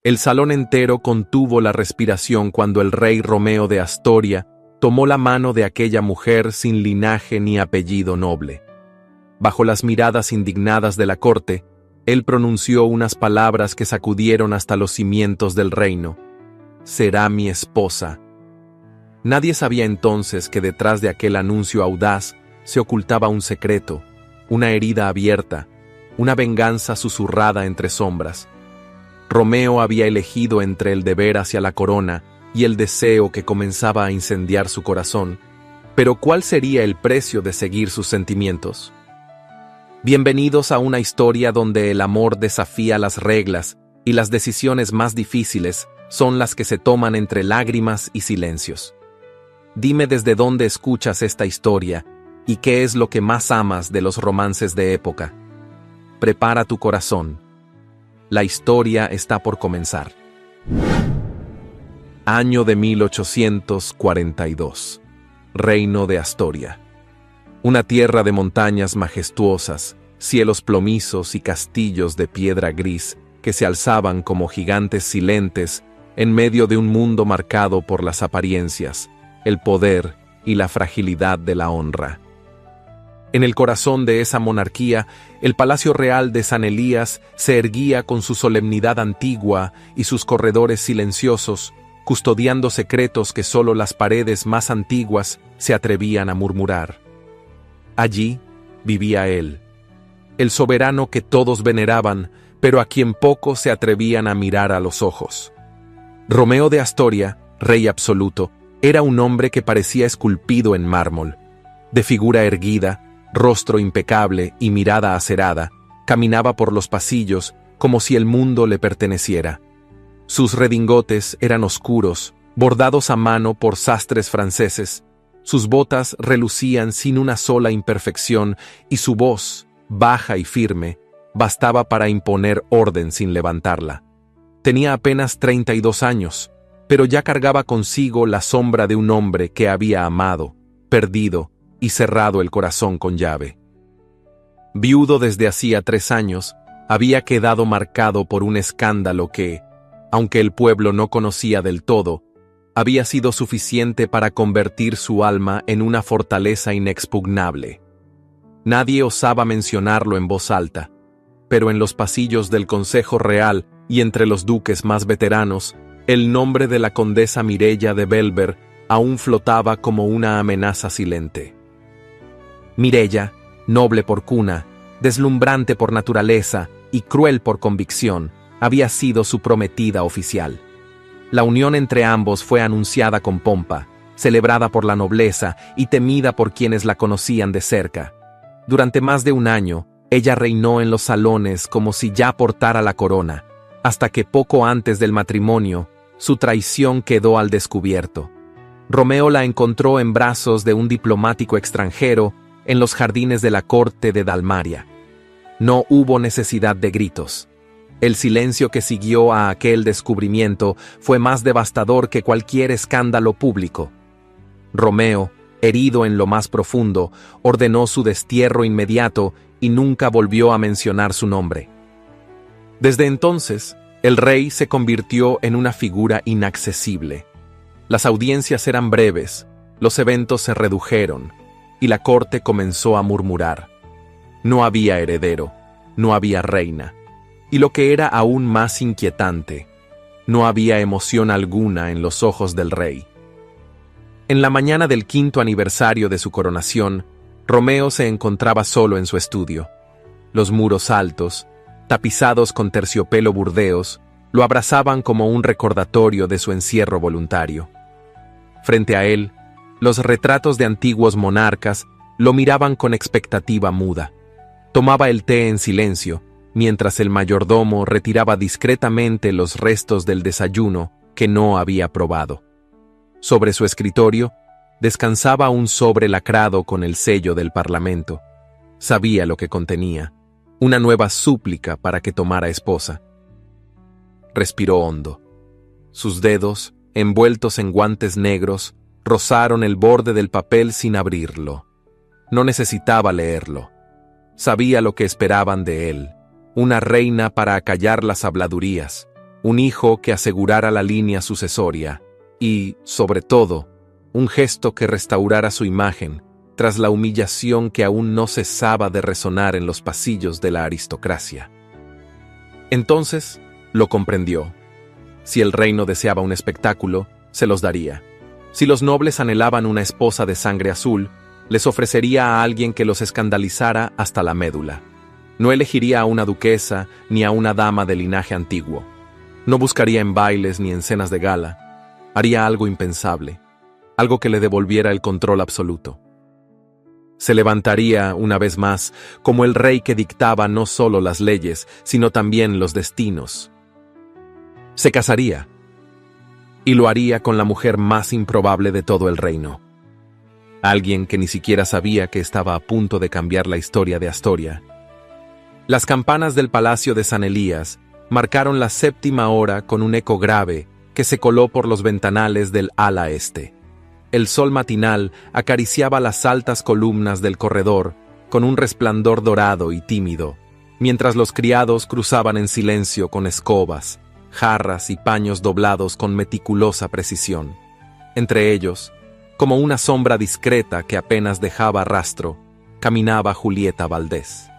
El salón entero contuvo la respiración cuando el rey Romeo de Astoria tomó la mano de aquella mujer sin linaje ni apellido noble. Bajo las miradas indignadas de la corte, él pronunció unas palabras que sacudieron hasta los cimientos del reino. «Será mi esposa». Nadie sabía entonces que detrás de aquel anuncio audaz se ocultaba un secreto, una herida abierta, una venganza susurrada entre sombras. Romeo había elegido entre el deber hacia la corona y el deseo que comenzaba a incendiar su corazón, pero ¿cuál sería el precio de seguir sus sentimientos? Bienvenidos a una historia donde el amor desafía las reglas y las decisiones más difíciles son las que se toman entre lágrimas y silencios. Dime desde dónde escuchas esta historia y qué es lo que más amas de los romances de época. Prepara tu corazón. La historia está por comenzar. Año de 1842. Reino de Astoria. Una tierra de montañas majestuosas, cielos plomizos y castillos de piedra gris que se alzaban como gigantes silentes en medio de un mundo marcado por las apariencias, el poder y la fragilidad de la honra. En el corazón de esa monarquía, el Palacio Real de San Elías se erguía con su solemnidad antigua y sus corredores silenciosos, custodiando secretos que solo las paredes más antiguas se atrevían a murmurar. Allí vivía él, el soberano que todos veneraban, pero a quien pocos se atrevían a mirar a los ojos. Romeo de Astoria, rey absoluto, era un hombre que parecía esculpido en mármol. De figura erguida, rostro impecable y mirada acerada, caminaba por los pasillos como si el mundo le perteneciera. Sus redingotes eran oscuros, bordados a mano por sastres franceses. Sus botas relucían sin una sola imperfección y su voz, baja y firme, bastaba para imponer orden sin levantarla. Tenía apenas 32 años, pero ya cargaba consigo la sombra de un hombre que había amado, perdido y cerrado el corazón con llave. Viudo desde hacía 3 años, había quedado marcado por un escándalo que, aunque el pueblo no conocía del todo, había sido suficiente para convertir su alma en una fortaleza inexpugnable. Nadie osaba mencionarlo en voz alta, pero en los pasillos del Consejo Real y entre los duques más veteranos, el nombre de la condesa Mireia de Belver aún flotaba como una amenaza silente. Mireia, noble por cuna, deslumbrante por naturaleza y cruel por convicción, había sido su prometida oficial. La unión entre ambos fue anunciada con pompa, celebrada por la nobleza y temida por quienes la conocían de cerca. Durante más de un año, ella reinó en los salones como si ya portara la corona, hasta que poco antes del matrimonio, su traición quedó al descubierto. Romeo la encontró en brazos de un diplomático extranjero en los jardines de la corte de Dalmaria. No hubo necesidad de gritos. El silencio que siguió a aquel descubrimiento fue más devastador que cualquier escándalo público. Romeo, herido en lo más profundo, ordenó su destierro inmediato y nunca volvió a mencionar su nombre. Desde entonces, el rey se convirtió en una figura inaccesible. Las audiencias eran breves, los eventos se redujeron, y la corte comenzó a murmurar. No había heredero, no había reina, y lo que era aún más inquietante, no había emoción alguna en los ojos del rey. En la mañana del 5º aniversario de su coronación, Romeo se encontraba solo en su estudio. Los muros altos, tapizados con terciopelo burdeos, lo abrazaban como un recordatorio de su encierro voluntario. Frente a él, los retratos de antiguos monarcas lo miraban con expectativa muda. Tomaba el té en silencio, mientras el mayordomo retiraba discretamente los restos del desayuno que no había probado. Sobre su escritorio, descansaba un sobre lacrado con el sello del Parlamento. Sabía lo que contenía, una nueva súplica para que tomara esposa. Respiró hondo. Sus dedos, envueltos en guantes negros, rozaron el borde del papel sin abrirlo. No necesitaba leerlo. Sabía lo que esperaban de él, una reina para acallar las habladurías, un hijo que asegurara la línea sucesoria y, sobre todo, un gesto que restaurara su imagen tras la humillación que aún no cesaba de resonar en los pasillos de la aristocracia. Entonces, lo comprendió. Si el reino deseaba un espectáculo, se los daría. Si los nobles anhelaban una esposa de sangre azul, les ofrecería a alguien que los escandalizara hasta la médula. No elegiría a una duquesa ni a una dama de linaje antiguo. No buscaría en bailes ni en cenas de gala. Haría algo impensable, algo que le devolviera el control absoluto. Se levantaría, una vez más, como el rey que dictaba no solo las leyes, sino también los destinos. Se casaría, y lo haría con la mujer más improbable de todo el reino. Alguien que ni siquiera sabía que estaba a punto de cambiar la historia de Astoria. Las campanas del palacio de San Elías marcaron la 7ª hora con un eco grave que se coló por los ventanales del ala este. El sol matinal acariciaba las altas columnas del corredor con un resplandor dorado y tímido, mientras los criados cruzaban en silencio con escobas, jarras y paños doblados con meticulosa precisión. Entre ellos, como una sombra discreta que apenas dejaba rastro, caminaba Julieta Valdés.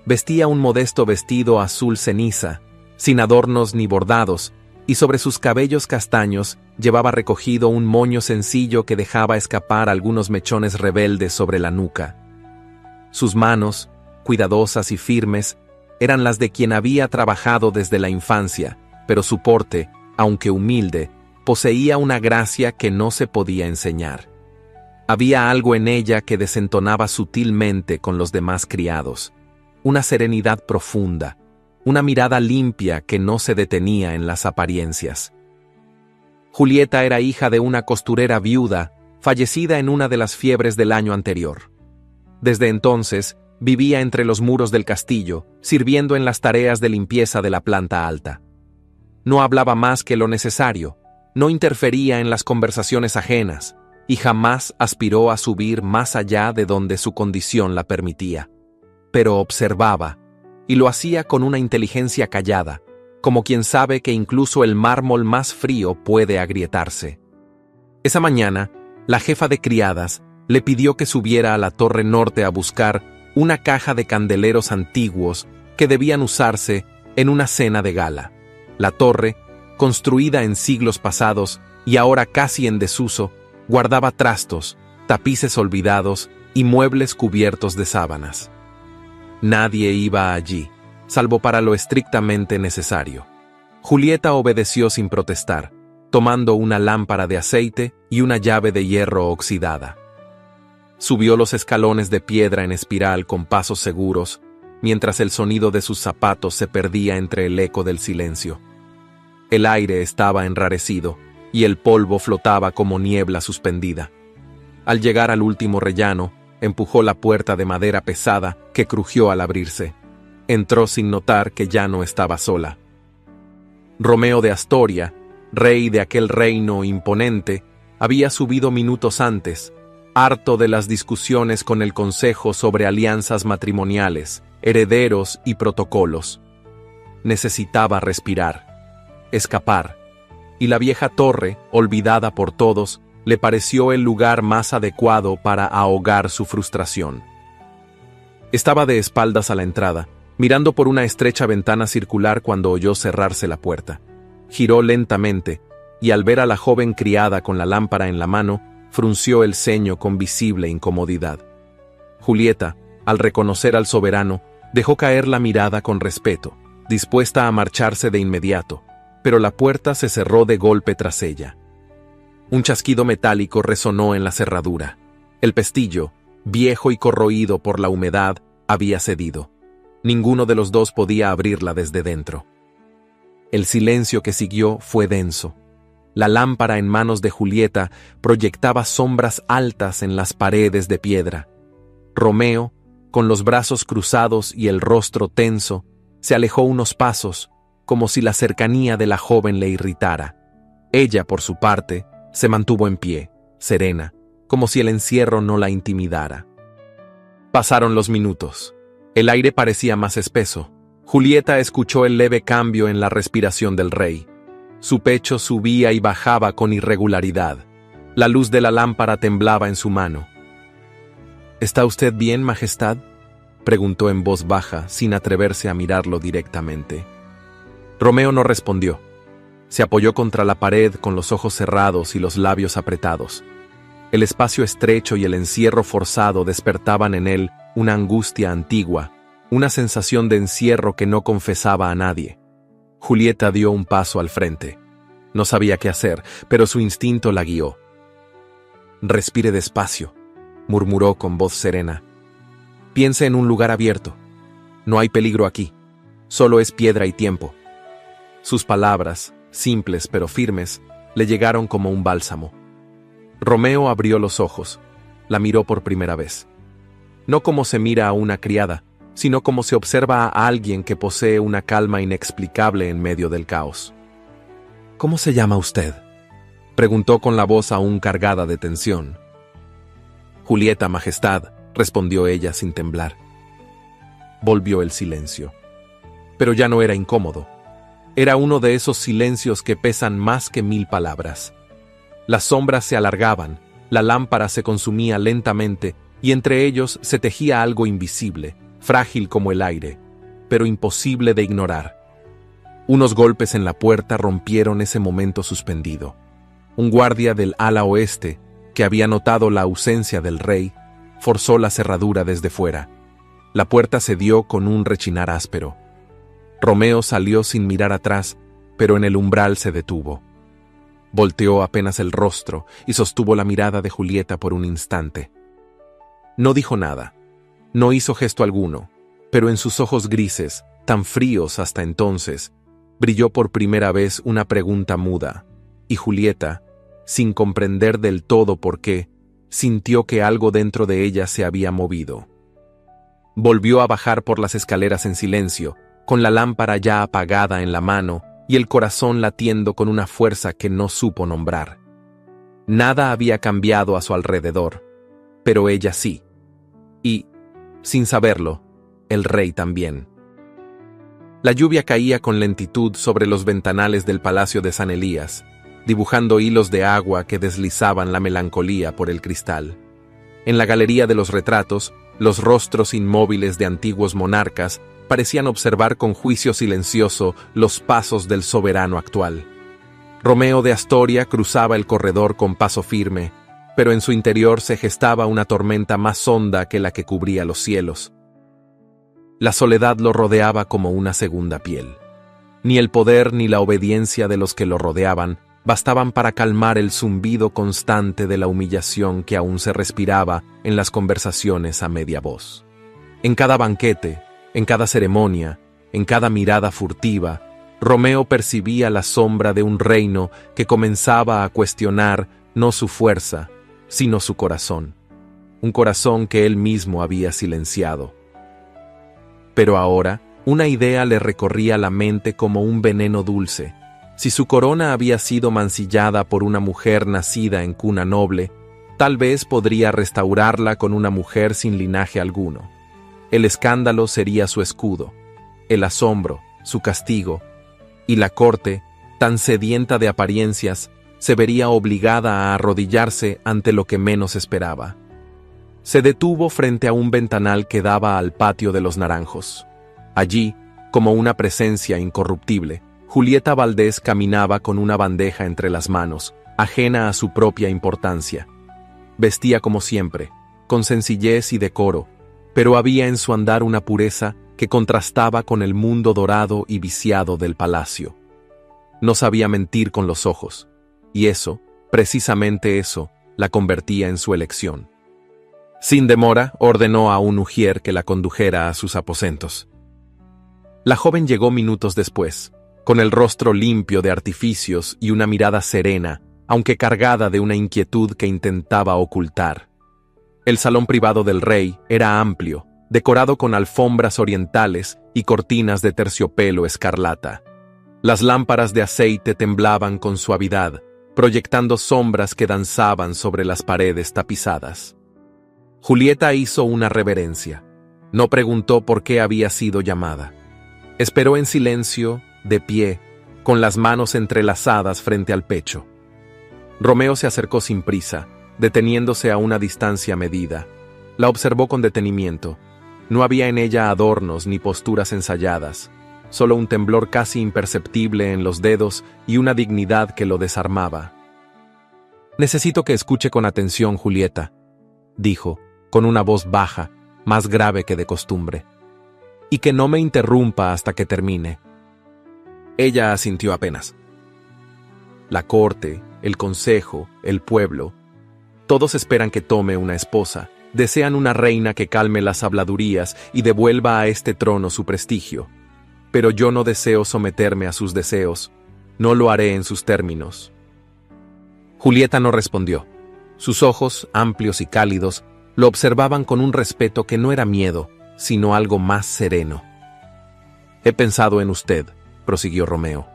Vestía un modesto vestido azul ceniza, sin adornos ni bordados, y sobre sus cabellos castaños llevaba recogido un moño sencillo que dejaba escapar algunos mechones rebeldes sobre la nuca. Sus manos, cuidadosas y firmes, eran las de quien había trabajado desde la infancia, pero su porte, aunque humilde, poseía una gracia que no se podía enseñar. Había algo en ella que desentonaba sutilmente con los demás criados, una serenidad profunda, una mirada limpia que no se detenía en las apariencias. Julieta era hija de una costurera viuda, fallecida en una de las fiebres del año anterior. Desde entonces, vivía entre los muros del castillo, sirviendo en las tareas de limpieza de la planta alta. No hablaba más que lo necesario, no interfería en las conversaciones ajenas, y jamás aspiró a subir más allá de donde su condición la permitía. Pero observaba, y lo hacía con una inteligencia callada, como quien sabe que incluso el mármol más frío puede agrietarse. Esa mañana, la jefa de criadas le pidió que subiera a la torre norte a buscar una caja de candeleros antiguos que debían usarse en una cena de gala. La torre, construida en siglos pasados y ahora casi en desuso, guardaba trastos, tapices olvidados y muebles cubiertos de sábanas. Nadie iba allí, salvo para lo estrictamente necesario. Julieta obedeció sin protestar, tomando una lámpara de aceite y una llave de hierro oxidada. Subió los escalones de piedra en espiral con pasos seguros, mientras el sonido de sus zapatos se perdía entre el eco del silencio. El aire estaba enrarecido, y el polvo flotaba como niebla suspendida. Al llegar al último rellano, empujó la puerta de madera pesada que crujió al abrirse. Entró sin notar que ya no estaba sola. Romeo de Astoria, rey de aquel reino imponente, había subido minutos antes, harto de las discusiones con el consejo sobre alianzas matrimoniales, herederos y protocolos. Necesitaba respirar, escapar, y la vieja torre, olvidada por todos, le pareció el lugar más adecuado para ahogar su frustración. Estaba de espaldas a la entrada, mirando por una estrecha ventana circular cuando oyó cerrarse la puerta. Giró lentamente, y al ver a la joven criada con la lámpara en la mano, frunció el ceño con visible incomodidad. Julieta, al reconocer al soberano, dejó caer la mirada con respeto, dispuesta a marcharse de inmediato, pero la puerta se cerró de golpe tras ella. Un chasquido metálico resonó en la cerradura. El pestillo, viejo y corroído por la humedad, había cedido. Ninguno de los dos podía abrirla desde dentro. El silencio que siguió fue denso. La lámpara en manos de Julieta proyectaba sombras altas en las paredes de piedra. Romeo, con los brazos cruzados y el rostro tenso, se alejó unos pasos, como si la cercanía de la joven le irritara. Ella, por su parte, se mantuvo en pie, serena, como si el encierro no la intimidara. Pasaron los minutos. El aire parecía más espeso. Julieta escuchó el leve cambio en la respiración del rey. Su pecho subía y bajaba con irregularidad. La luz de la lámpara temblaba en su mano. ¿Está usted bien, Majestad?, preguntó en voz baja, sin atreverse a mirarlo directamente. Romeo no respondió. Se apoyó contra la pared con los ojos cerrados y los labios apretados. El espacio estrecho y el encierro forzado despertaban en él una angustia antigua, una sensación de encierro que no confesaba a nadie. Julieta dio un paso al frente. No sabía qué hacer, pero su instinto la guió. «Respire despacio», murmuró con voz serena. «Piense en un lugar abierto. No hay peligro aquí. Solo es piedra y tiempo». Sus palabras, simples pero firmes, le llegaron como un bálsamo. Romeo abrió los ojos. La miró por primera vez. No como se mira a una criada, sino como se observa a alguien que posee una calma inexplicable en medio del caos. «¿Cómo se llama usted?», preguntó con la voz aún cargada de tensión. «Julieta, Majestad», respondió ella sin temblar. Volvió el silencio. Pero ya no era incómodo. Era uno de esos silencios que pesan más que 1000 palabras. Las sombras se alargaban, la lámpara se consumía lentamente y entre ellos se tejía algo invisible, frágil como el aire, pero imposible de ignorar. Unos golpes en la puerta rompieron ese momento suspendido. Un guardia del ala oeste, que había notado la ausencia del rey, forzó la cerradura desde fuera. La puerta cedió con un rechinar áspero. Romeo salió sin mirar atrás, pero en el umbral se detuvo. Volteó apenas el rostro y sostuvo la mirada de Julieta por un instante. No dijo nada, no hizo gesto alguno, pero en sus ojos grises, tan fríos hasta entonces, brilló por primera vez una pregunta muda, y Julieta, sin comprender del todo por qué, sintió que algo dentro de ella se había movido. Volvió a bajar por las escaleras en silencio, con la lámpara ya apagada en la mano y el corazón latiendo con una fuerza que no supo nombrar. Nada había cambiado a su alrededor, pero ella sí. Y, sin saberlo, el rey también. La lluvia caía con lentitud sobre los ventanales del palacio de San Elías, dibujando hilos de agua que deslizaban la melancolía por el cristal. En la galería de los retratos, los rostros inmóviles de antiguos monarcas parecían observar con juicio silencioso los pasos del soberano actual. Romeo de Astoria cruzaba el corredor con paso firme, pero en su interior se gestaba una tormenta más honda que la que cubría los cielos. La soledad lo rodeaba como una segunda piel. Ni el poder ni la obediencia de los que lo rodeaban bastaban para calmar el zumbido constante de la humillación que aún se respiraba en las conversaciones a media voz. En cada banquete, en cada ceremonia, en cada mirada furtiva, Romeo percibía la sombra de un reino que comenzaba a cuestionar no su fuerza, sino su corazón. Un corazón que él mismo había silenciado. Pero ahora, una idea le recorría la mente como un veneno dulce. Si su corona había sido mancillada por una mujer nacida en cuna noble, tal vez podría restaurarla con una mujer sin linaje alguno. El escándalo sería su escudo, el asombro, su castigo, y la corte, tan sedienta de apariencias, se vería obligada a arrodillarse ante lo que menos esperaba. Se detuvo frente a un ventanal que daba al patio de los Naranjos. Allí, como una presencia incorruptible, Julieta Valdés caminaba con una bandeja entre las manos, ajena a su propia importancia. Vestía como siempre, con sencillez y decoro, pero había en su andar una pureza que contrastaba con el mundo dorado y viciado del palacio. No sabía mentir con los ojos, y eso, precisamente eso, la convertía en su elección. Sin demora, ordenó a un ujier que la condujera a sus aposentos. La joven llegó minutos después, con el rostro limpio de artificios y una mirada serena, aunque cargada de una inquietud que intentaba ocultar. El salón privado del rey era amplio, decorado con alfombras orientales y cortinas de terciopelo escarlata. Las lámparas de aceite temblaban con suavidad, proyectando sombras que danzaban sobre las paredes tapizadas. Julieta hizo una reverencia. No preguntó por qué había sido llamada. Esperó en silencio, de pie, con las manos entrelazadas frente al pecho. Romeo se acercó sin prisa, deteniéndose a una distancia medida. La observó con detenimiento. No había en ella adornos ni posturas ensayadas, solo un temblor casi imperceptible en los dedos y una dignidad que lo desarmaba. «Necesito que escuche con atención, Julieta», dijo, con una voz baja, más grave que de costumbre, «y que no me interrumpa hasta que termine». Ella asintió apenas. La corte, el consejo, el pueblo, todos esperan que tome una esposa, desean una reina que calme las habladurías y devuelva a este trono su prestigio. Pero yo no deseo someterme a sus deseos, no lo haré en sus términos. Julieta no respondió. Sus ojos, amplios y cálidos, lo observaban con un respeto que no era miedo, sino algo más sereno. «He pensado en usted», prosiguió Romeo,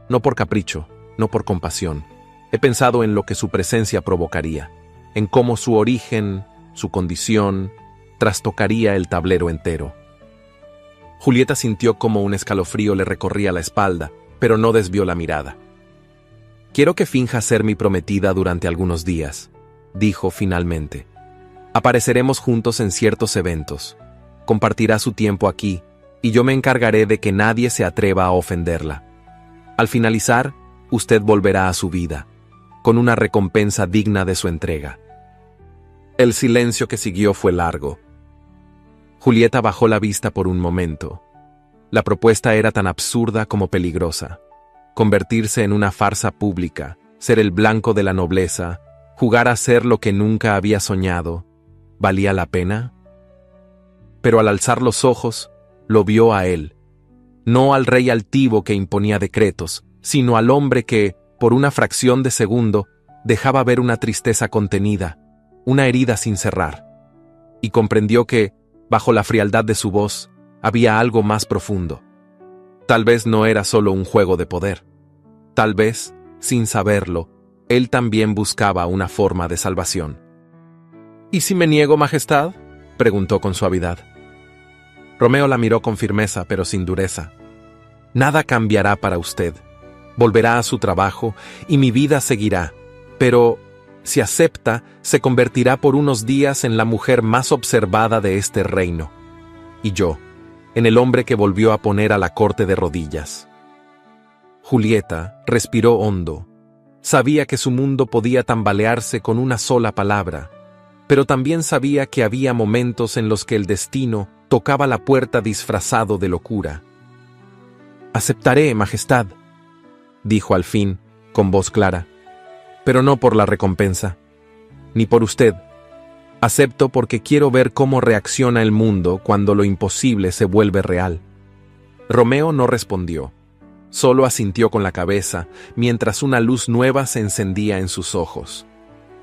«no por capricho, no por compasión. He pensado en lo que su presencia provocaría, en cómo su origen, su condición, trastocaría el tablero entero». Julieta sintió como un escalofrío le recorría la espalda, pero no desvió la mirada. «Quiero que finja ser mi prometida durante algunos días», dijo finalmente. «Apareceremos juntos en ciertos eventos. Compartirá su tiempo aquí, y yo me encargaré de que nadie se atreva a ofenderla. Al finalizar, usted volverá a su vida, con una recompensa digna de su entrega». El silencio que siguió fue largo. Julieta bajó la vista por un momento. La propuesta era tan absurda como peligrosa. Convertirse en una farsa pública, ser el blanco de la nobleza, jugar a ser lo que nunca había soñado, ¿valía la pena? Pero al alzar los ojos, lo vio a él. No al rey altivo que imponía decretos, sino al hombre que, por una fracción de segundo, dejaba ver una tristeza contenida, una herida sin cerrar. Y comprendió que, bajo la frialdad de su voz, había algo más profundo. Tal vez no era solo un juego de poder. Tal vez, sin saberlo, él también buscaba una forma de salvación. «¿Y si me niego, Majestad?», preguntó con suavidad. Romeo la miró con firmeza, pero sin dureza. «Nada cambiará para usted. Volverá a su trabajo y mi vida seguirá. Pero, si acepta, se convertirá por unos días en la mujer más observada de este reino. Y yo, en el hombre que volvió a poner a la corte de rodillas». Julieta respiró hondo. Sabía que su mundo podía tambalearse con una sola palabra, pero también sabía que había momentos en los que el destino tocaba la puerta disfrazado de locura. «Aceptaré, Majestad», dijo al fin, con voz clara, «pero no por la recompensa, ni por usted. Acepto porque quiero ver cómo reacciona el mundo cuando lo imposible se vuelve real». Romeo no respondió. Solo asintió con la cabeza, mientras una luz nueva se encendía en sus ojos.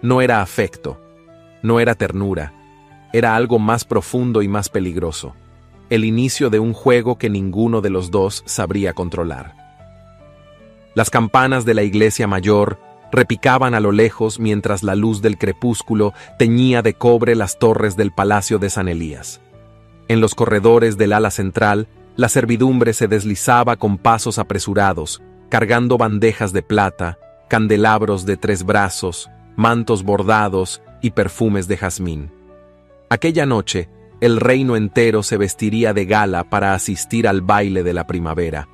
No era afecto, no era ternura, era algo más profundo y más peligroso, el inicio de un juego que ninguno de los dos sabría controlar. Las campanas de la iglesia mayor repicaban a lo lejos mientras la luz del crepúsculo teñía de cobre las torres del palacio de San Elías. En los corredores del ala central, la servidumbre se deslizaba con pasos apresurados, cargando bandejas de plata, candelabros de 3 brazos, mantos bordados y perfumes de jazmín. Aquella noche, el reino entero se vestiría de gala para asistir al baile de la primavera,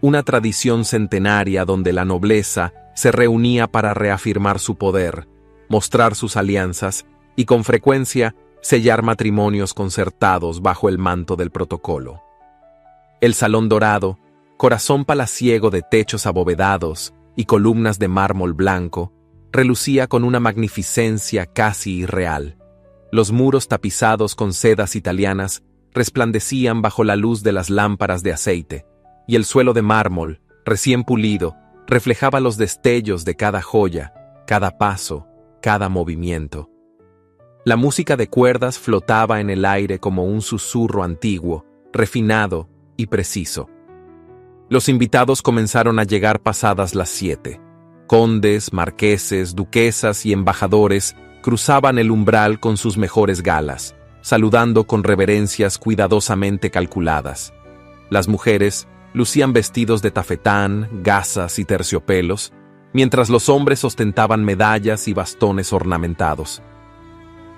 una tradición centenaria donde la nobleza se reunía para reafirmar su poder, mostrar sus alianzas y, con frecuencia, sellar matrimonios concertados bajo el manto del protocolo. El salón dorado, corazón palaciego de techos abovedados y columnas de mármol blanco, relucía con una magnificencia casi irreal. Los muros tapizados con sedas italianas resplandecían bajo la luz de las lámparas de aceite, y el suelo de mármol, recién pulido, reflejaba los destellos de cada joya, cada paso, cada movimiento. La música de cuerdas flotaba en el aire como un susurro antiguo, refinado y preciso. Los invitados comenzaron a llegar pasadas las 7. Condes, marqueses, duquesas y embajadores cruzaban el umbral con sus mejores galas, saludando con reverencias cuidadosamente calculadas. Las mujeres lucían vestidos de tafetán, gasas y terciopelos, mientras los hombres ostentaban medallas y bastones ornamentados.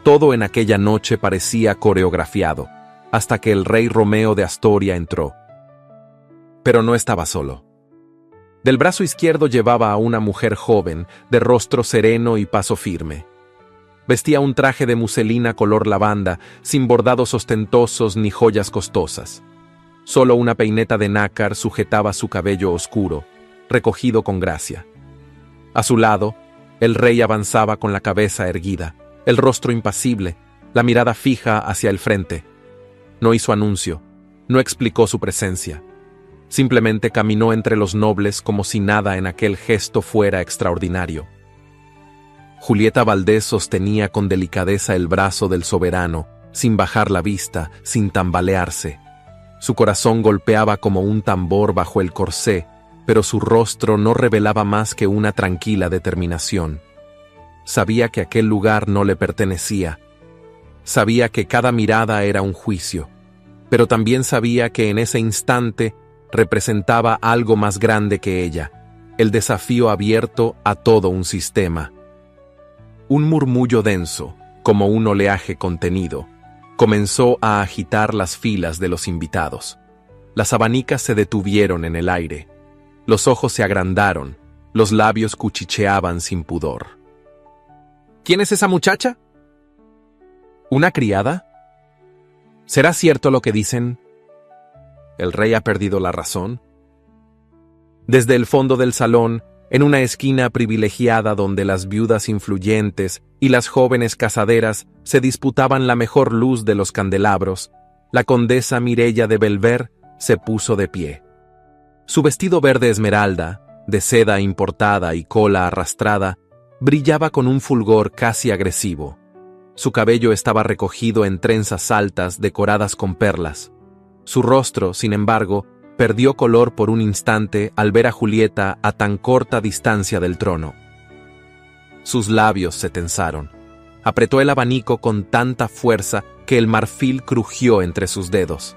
Todo en aquella noche parecía coreografiado, hasta que el rey Romeo de Astoria entró. Pero no estaba solo. Del brazo izquierdo llevaba a una mujer joven, de rostro sereno y paso firme. Vestía un traje de muselina color lavanda, sin bordados ostentosos ni joyas costosas. Solo una peineta de nácar sujetaba su cabello oscuro, recogido con gracia. A su lado, el rey avanzaba con la cabeza erguida, el rostro impasible, la mirada fija hacia el frente. No hizo anuncio, no explicó su presencia. Simplemente caminó entre los nobles como si nada en aquel gesto fuera extraordinario. Julieta Valdés sostenía con delicadeza el brazo del soberano, sin bajar la vista, sin tambalearse. Su corazón golpeaba como un tambor bajo el corsé, pero su rostro no revelaba más que una tranquila determinación. Sabía que aquel lugar no le pertenecía. Sabía que cada mirada era un juicio, pero también sabía que en ese instante representaba algo más grande que ella, el desafío abierto a todo un sistema. Un murmullo denso, como un oleaje contenido, comenzó a agitar las filas de los invitados. Las abanicas se detuvieron en el aire, los ojos se agrandaron, los labios cuchicheaban sin pudor. ¿Quién es esa muchacha? ¿Una criada? ¿Será cierto lo que dicen? ¿El rey ha perdido la razón? Desde el fondo del salón, en una esquina privilegiada donde las viudas influyentes y las jóvenes casaderas se disputaban la mejor luz de los candelabros, la condesa Mireia de Belver se puso de pie. Su vestido verde esmeralda, de seda importada y cola arrastrada, brillaba con un fulgor casi agresivo. Su cabello estaba recogido en trenzas altas decoradas con perlas. Su rostro, sin embargo, perdió color por un instante al ver a Julieta a tan corta distancia del trono. Sus labios se tensaron. Apretó el abanico con tanta fuerza que el marfil crujió entre sus dedos.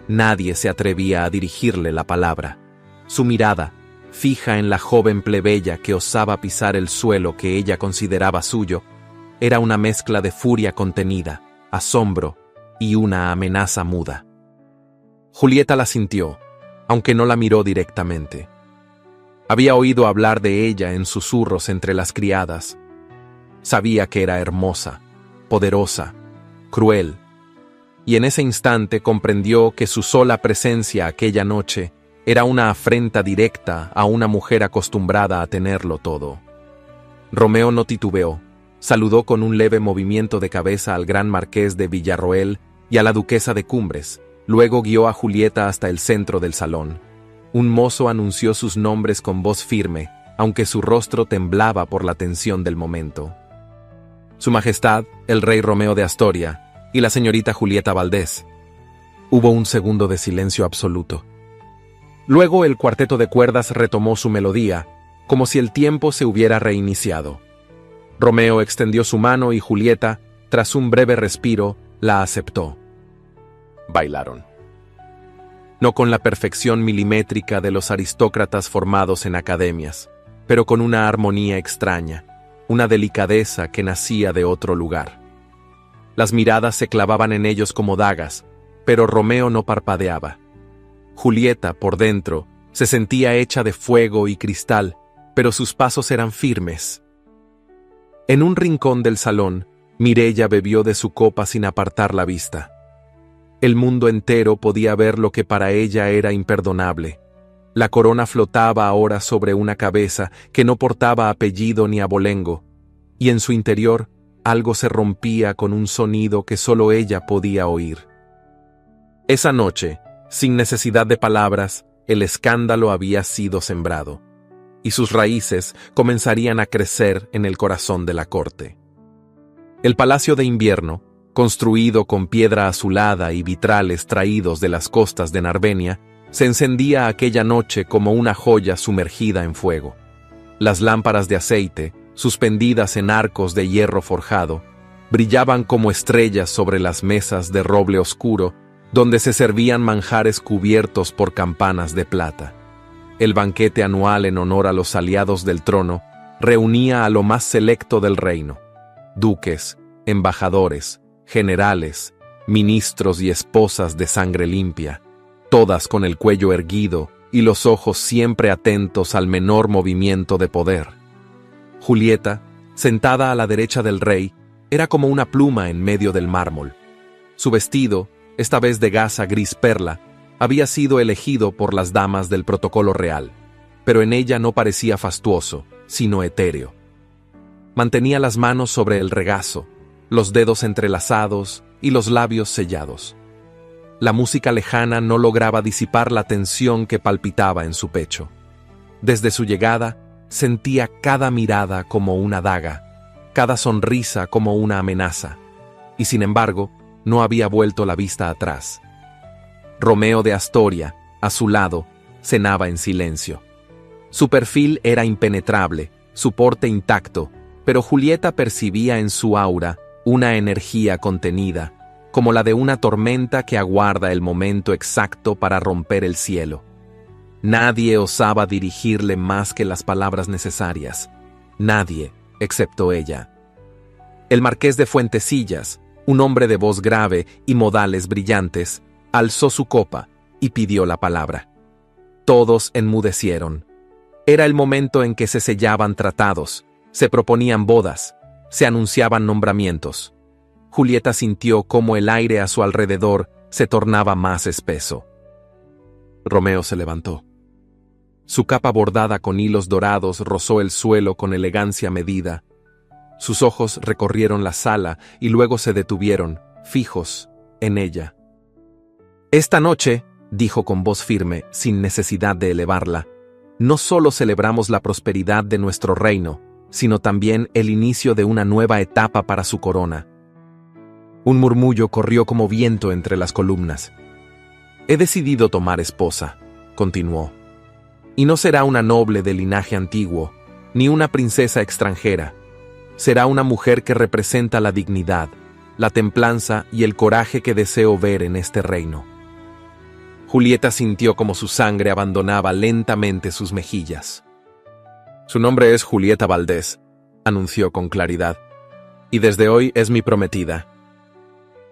Nadie se atrevía a dirigirle la palabra. Su mirada, fija en la joven plebeya que osaba pisar el suelo que ella consideraba suyo, era una mezcla de furia contenida, asombro y una amenaza muda. Julieta la sintió, aunque no la miró directamente. Había oído hablar de ella en susurros entre las criadas. Sabía que era hermosa, poderosa, cruel, y en ese instante comprendió que su sola presencia aquella noche era una afrenta directa a una mujer acostumbrada a tenerlo todo. Romeo no titubeó, saludó con un leve movimiento de cabeza al gran marqués de Villarroel y a la duquesa de Cumbres. Luego guió a Julieta hasta el centro del salón. Un mozo anunció sus nombres con voz firme, aunque su rostro temblaba por la tensión del momento. Su Majestad, el rey Romeo de Astoria, y la señorita Julieta Valdés. Hubo un segundo de silencio absoluto. Luego el cuarteto de cuerdas retomó su melodía, como si el tiempo se hubiera reiniciado. Romeo extendió su mano y Julieta, tras un breve respiro, la aceptó. Bailaron. No con la perfección milimétrica de los aristócratas formados en academias, pero con una armonía extraña, una delicadeza que nacía de otro lugar. Las miradas se clavaban en ellos como dagas, pero Romeo no parpadeaba. Julieta, por dentro, se sentía hecha de fuego y cristal, pero sus pasos eran firmes. En un rincón del salón, Mireia bebió de su copa sin apartar la vista. El mundo entero podía ver lo que para ella era imperdonable. La corona flotaba ahora sobre una cabeza que no portaba apellido ni abolengo, y en su interior algo se rompía con un sonido que solo ella podía oír. Esa noche, sin necesidad de palabras, el escándalo había sido sembrado, y sus raíces comenzarían a crecer en el corazón de la corte. El Palacio de Invierno, construido con piedra azulada y vitrales traídos de las costas de Narvenia, se encendía aquella noche como una joya sumergida en fuego. Las lámparas de aceite, suspendidas en arcos de hierro forjado, brillaban como estrellas sobre las mesas de roble oscuro donde se servían manjares cubiertos por campanas de plata. El banquete anual en honor a los aliados del trono reunía a lo más selecto del reino: duques, embajadores, generales, ministros y esposas de sangre limpia, todas con el cuello erguido y los ojos siempre atentos al menor movimiento de poder. Julieta, sentada a la derecha del rey, era como una pluma en medio del mármol. Su vestido, esta vez de gasa gris perla, había sido elegido por las damas del protocolo real, pero en ella no parecía fastuoso, sino etéreo. Mantenía las manos sobre el regazo, los dedos entrelazados y los labios sellados. La música lejana no lograba disipar la tensión que palpitaba en su pecho. Desde su llegada, sentía cada mirada como una daga, cada sonrisa como una amenaza, y sin embargo, no había vuelto la vista atrás. Romeo de Astoria, a su lado, cenaba en silencio. Su perfil era impenetrable, su porte intacto, pero Julieta percibía en su aura una energía contenida, como la de una tormenta que aguarda el momento exacto para romper el cielo. Nadie osaba dirigirle más que las palabras necesarias. Nadie, excepto ella. El marqués de Fuentesillas, un hombre de voz grave y modales brillantes, alzó su copa y pidió la palabra. Todos enmudecieron. Era el momento en que se sellaban tratados, se proponían bodas, se anunciaban nombramientos. Julieta sintió cómo el aire a su alrededor se tornaba más espeso. Romeo se levantó. Su capa bordada con hilos dorados rozó el suelo con elegancia medida. Sus ojos recorrieron la sala y luego se detuvieron, fijos, en ella. «Esta noche», dijo con voz firme, sin necesidad de elevarla, «no solo celebramos la prosperidad de nuestro reino, sino también el inicio de una nueva etapa para su corona». Un murmullo corrió como viento entre las columnas. «He decidido tomar esposa», continuó. «Y no será una noble de linaje antiguo, ni una princesa extranjera. Será una mujer que representa la dignidad, la templanza y el coraje que deseo ver en este reino». Julieta sintió como su sangre abandonaba lentamente sus mejillas. «Su nombre es Julieta Valdés», anunció con claridad, «y desde hoy es mi prometida».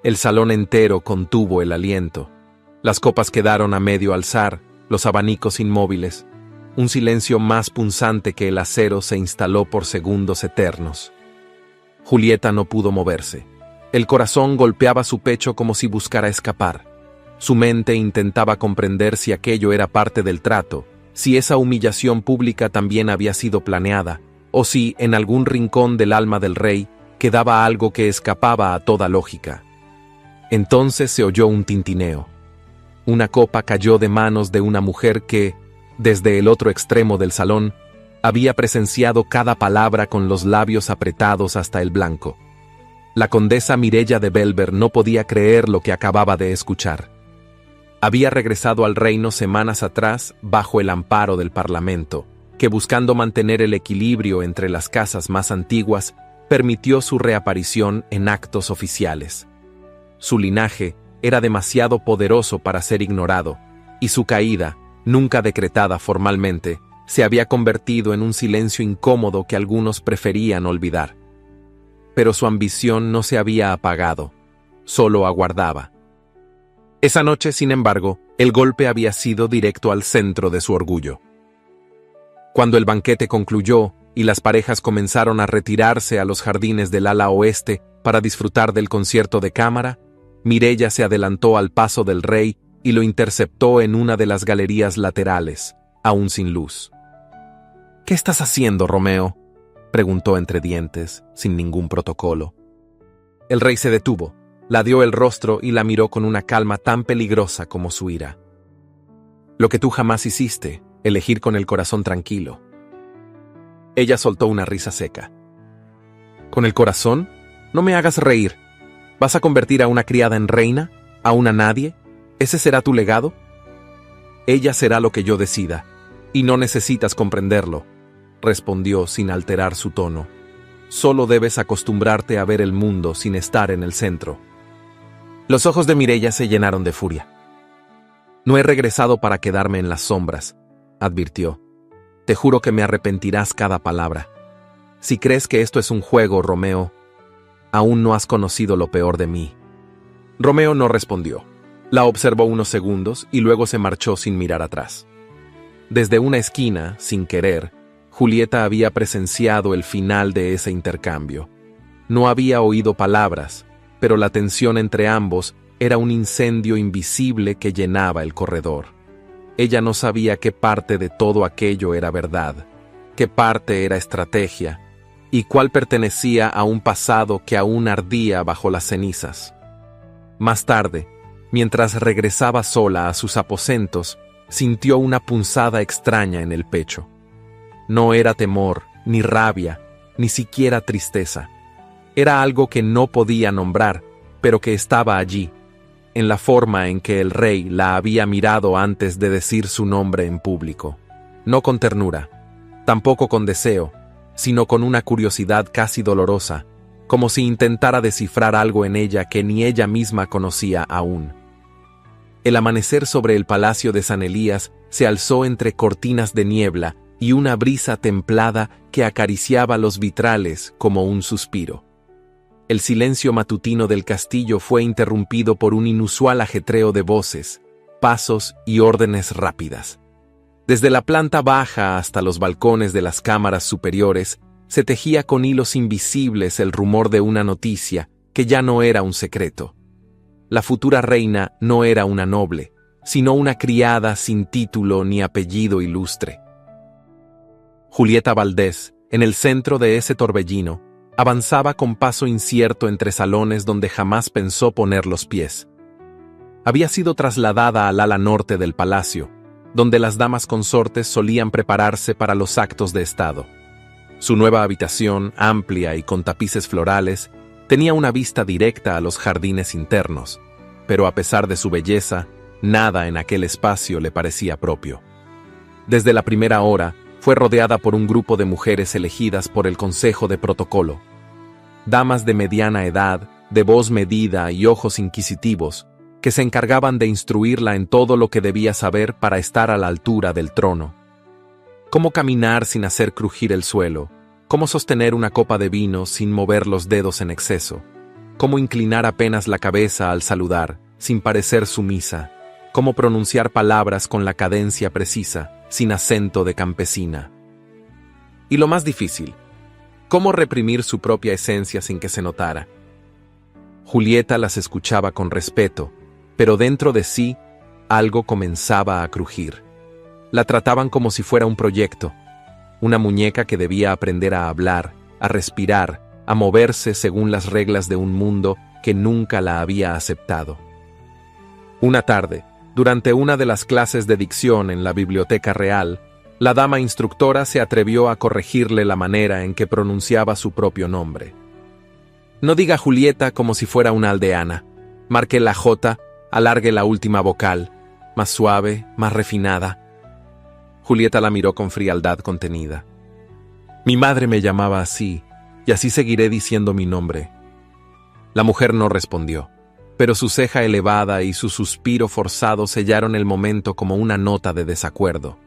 El salón entero contuvo el aliento. Las copas quedaron a medio alzar, los abanicos inmóviles. Un silencio más punzante que el acero se instaló por segundos eternos. Julieta no pudo moverse. El corazón golpeaba su pecho como si buscara escapar. Su mente intentaba comprender si aquello era parte del trato, si esa humillación pública también había sido planeada, o si, en algún rincón del alma del rey, quedaba algo que escapaba a toda lógica. Entonces se oyó un tintineo. Una copa cayó de manos de una mujer que, desde el otro extremo del salón, había presenciado cada palabra con los labios apretados hasta el blanco. La condesa Mireya de Belver no podía creer lo que acababa de escuchar. Había regresado al reino semanas atrás bajo el amparo del Parlamento, que buscando mantener el equilibrio entre las casas más antiguas, permitió su reaparición en actos oficiales. Su linaje era demasiado poderoso para ser ignorado, y su caída, nunca decretada formalmente, se había convertido en un silencio incómodo que algunos preferían olvidar. Pero su ambición no se había apagado, solo aguardaba. Esa noche, sin embargo, el golpe había sido directo al centro de su orgullo. Cuando el banquete concluyó y las parejas comenzaron a retirarse a los jardines del ala oeste para disfrutar del concierto de cámara, Mireya se adelantó al paso del rey y lo interceptó en una de las galerías laterales, aún sin luz. «¿Qué estás haciendo, Romeo?», preguntó entre dientes, sin ningún protocolo. El rey se detuvo, ladeó el rostro y la miró con una calma tan peligrosa como su ira. «Lo que tú jamás hiciste, elegir con el corazón tranquilo». Ella soltó una risa seca. «¿Con el corazón? No me hagas reír. ¿Vas a convertir a una criada en reina? ¿A una nadie? ¿Ese será tu legado? Ella será lo que yo decida, y no necesitas comprenderlo», respondió sin alterar su tono. «Solo debes acostumbrarte a ver el mundo sin estar en el centro». Los ojos de Mireia se llenaron de furia. No he regresado para quedarme en las sombras, advirtió. Te juro que me arrepentirás cada palabra. Si crees que esto es un juego, Romeo, aún no has conocido lo peor de mí. Romeo no respondió. La observó unos segundos y luego se marchó sin mirar atrás. Desde una esquina, sin querer, Julieta había presenciado el final de ese intercambio. No había oído palabras, pero la tensión entre ambos era un incendio invisible que llenaba el corredor. Ella no sabía qué parte de todo aquello era verdad, qué parte era estrategia, y cuál pertenecía a un pasado que aún ardía bajo las cenizas. Más tarde, mientras regresaba sola a sus aposentos, sintió una punzada extraña en el pecho. No era temor, ni rabia, ni siquiera tristeza. Era algo que no podía nombrar, pero que estaba allí, en la forma en que el rey la había mirado antes de decir su nombre en público. No con ternura, tampoco con deseo, sino con una curiosidad casi dolorosa, como si intentara descifrar algo en ella que ni ella misma conocía aún. El amanecer sobre el palacio de San Elías se alzó entre cortinas de niebla y una brisa templada que acariciaba los vitrales como un suspiro. El silencio matutino del castillo fue interrumpido por un inusual ajetreo de voces, pasos y órdenes rápidas. Desde la planta baja hasta los balcones de las cámaras superiores, se tejía con hilos invisibles el rumor de una noticia que ya no era un secreto. La futura reina no era una noble, sino una criada sin título ni apellido ilustre. Julieta Valdés, en el centro de ese torbellino, avanzaba con paso incierto entre salones donde jamás pensó poner los pies. Había sido trasladada al ala norte del palacio, donde las damas consortes solían prepararse para los actos de estado. Su nueva habitación, amplia y con tapices florales, tenía una vista directa a los jardines internos, pero a pesar de su belleza, nada en aquel espacio le parecía propio. Desde la primera hora, fue rodeada por un grupo de mujeres elegidas por el Consejo de Protocolo. Damas de mediana edad, de voz medida y ojos inquisitivos, que se encargaban de instruirla en todo lo que debía saber para estar a la altura del trono. Cómo caminar sin hacer crujir el suelo, cómo sostener una copa de vino sin mover los dedos en exceso, cómo inclinar apenas la cabeza al saludar, sin parecer sumisa, cómo pronunciar palabras con la cadencia precisa, sin acento de campesina. Y lo más difícil, cómo reprimir su propia esencia sin que se notara. Julieta las escuchaba con respeto, pero dentro de sí algo comenzaba a crujir. La trataban como si fuera un proyecto, una muñeca que debía aprender a hablar, a respirar, a moverse según las reglas de un mundo que nunca la había aceptado. Una tarde, durante una de las clases de dicción en la Biblioteca Real, la dama instructora se atrevió a corregirle la manera en que pronunciaba su propio nombre. No diga Julieta como si fuera una aldeana. Marque la J, alargue la última vocal, más suave, más refinada. Julieta la miró con frialdad contenida. Mi madre me llamaba así, y así seguiré diciendo mi nombre. La mujer no respondió, pero su ceja elevada y su suspiro forzado sellaron el momento como una nota de desacuerdo.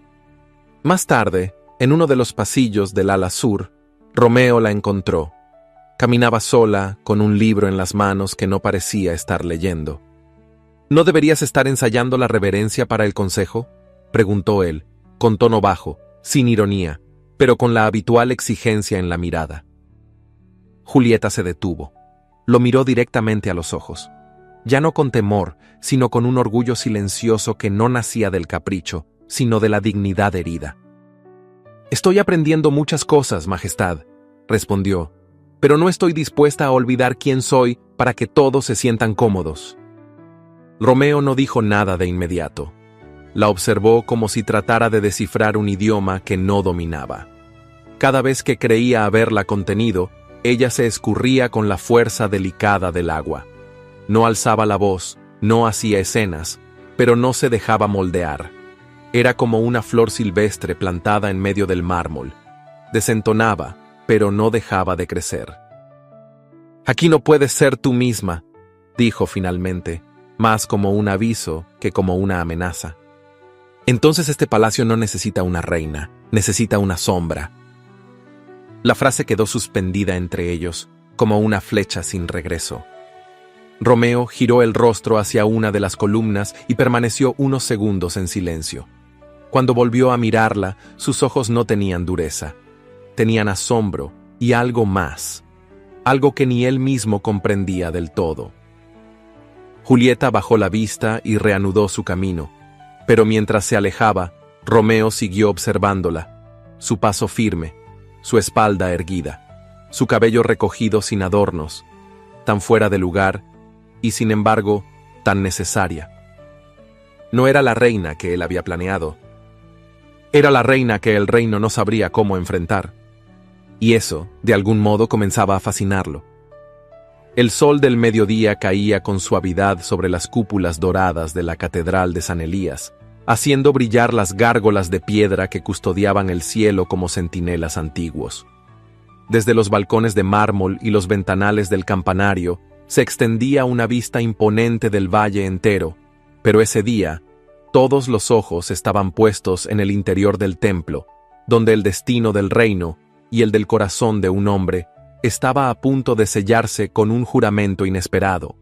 Más tarde, en uno de los pasillos del ala sur, Romeo la encontró. Caminaba sola, con un libro en las manos que no parecía estar leyendo. ¿No deberías estar ensayando la reverencia para el consejo?, preguntó él, con tono bajo, sin ironía, pero con la habitual exigencia en la mirada. Julieta se detuvo. Lo miró directamente a los ojos. Ya no con temor, sino con un orgullo silencioso que no nacía del capricho, sino de la dignidad herida. Estoy aprendiendo muchas cosas, Majestad, respondió, pero no estoy dispuesta a olvidar quién soy para que todos se sientan cómodos. Romeo no dijo nada de inmediato. La observó como si tratara de descifrar un idioma que no dominaba. Cada vez que creía haberla contenido, ella se escurría con la fuerza delicada del agua. No alzaba la voz, no hacía escenas, pero no se dejaba moldear. Era como una flor silvestre plantada en medio del mármol. Desentonaba, pero no dejaba de crecer. Aquí no puedes ser tú misma, dijo finalmente, más como un aviso que como una amenaza. Entonces este palacio no necesita una reina, necesita una sombra. La frase quedó suspendida entre ellos, como una flecha sin regreso. Romeo giró el rostro hacia una de las columnas y permaneció unos segundos en silencio. Cuando volvió a mirarla, sus ojos no tenían dureza. Tenían asombro y algo más, algo que ni él mismo comprendía del todo. Julieta bajó la vista y reanudó su camino, pero mientras se alejaba, Romeo siguió observándola, su paso firme, su espalda erguida, su cabello recogido sin adornos, tan fuera de lugar y, sin embargo, tan necesaria. No era la reina que él había planeado. Era la reina que el reino no sabría cómo enfrentar. Y eso, de algún modo, comenzaba a fascinarlo. El sol del mediodía caía con suavidad sobre las cúpulas doradas de la Catedral de San Elías, haciendo brillar las gárgolas de piedra que custodiaban el cielo como centinelas antiguos. Desde los balcones de mármol y los ventanales del campanario se extendía una vista imponente del valle entero, pero ese día, todos los ojos estaban puestos en el interior del templo, donde el destino del reino y el del corazón de un hombre estaba a punto de sellarse con un juramento inesperado.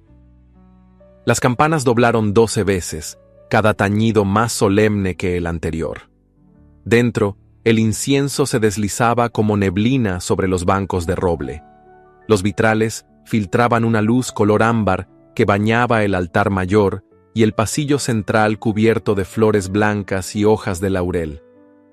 Las campanas doblaron 12 veces, cada tañido más solemne que el anterior. Dentro, el incienso se deslizaba como neblina sobre los bancos de roble. Los vitrales filtraban una luz color ámbar que bañaba el altar mayor y el pasillo central cubierto de flores blancas y hojas de laurel.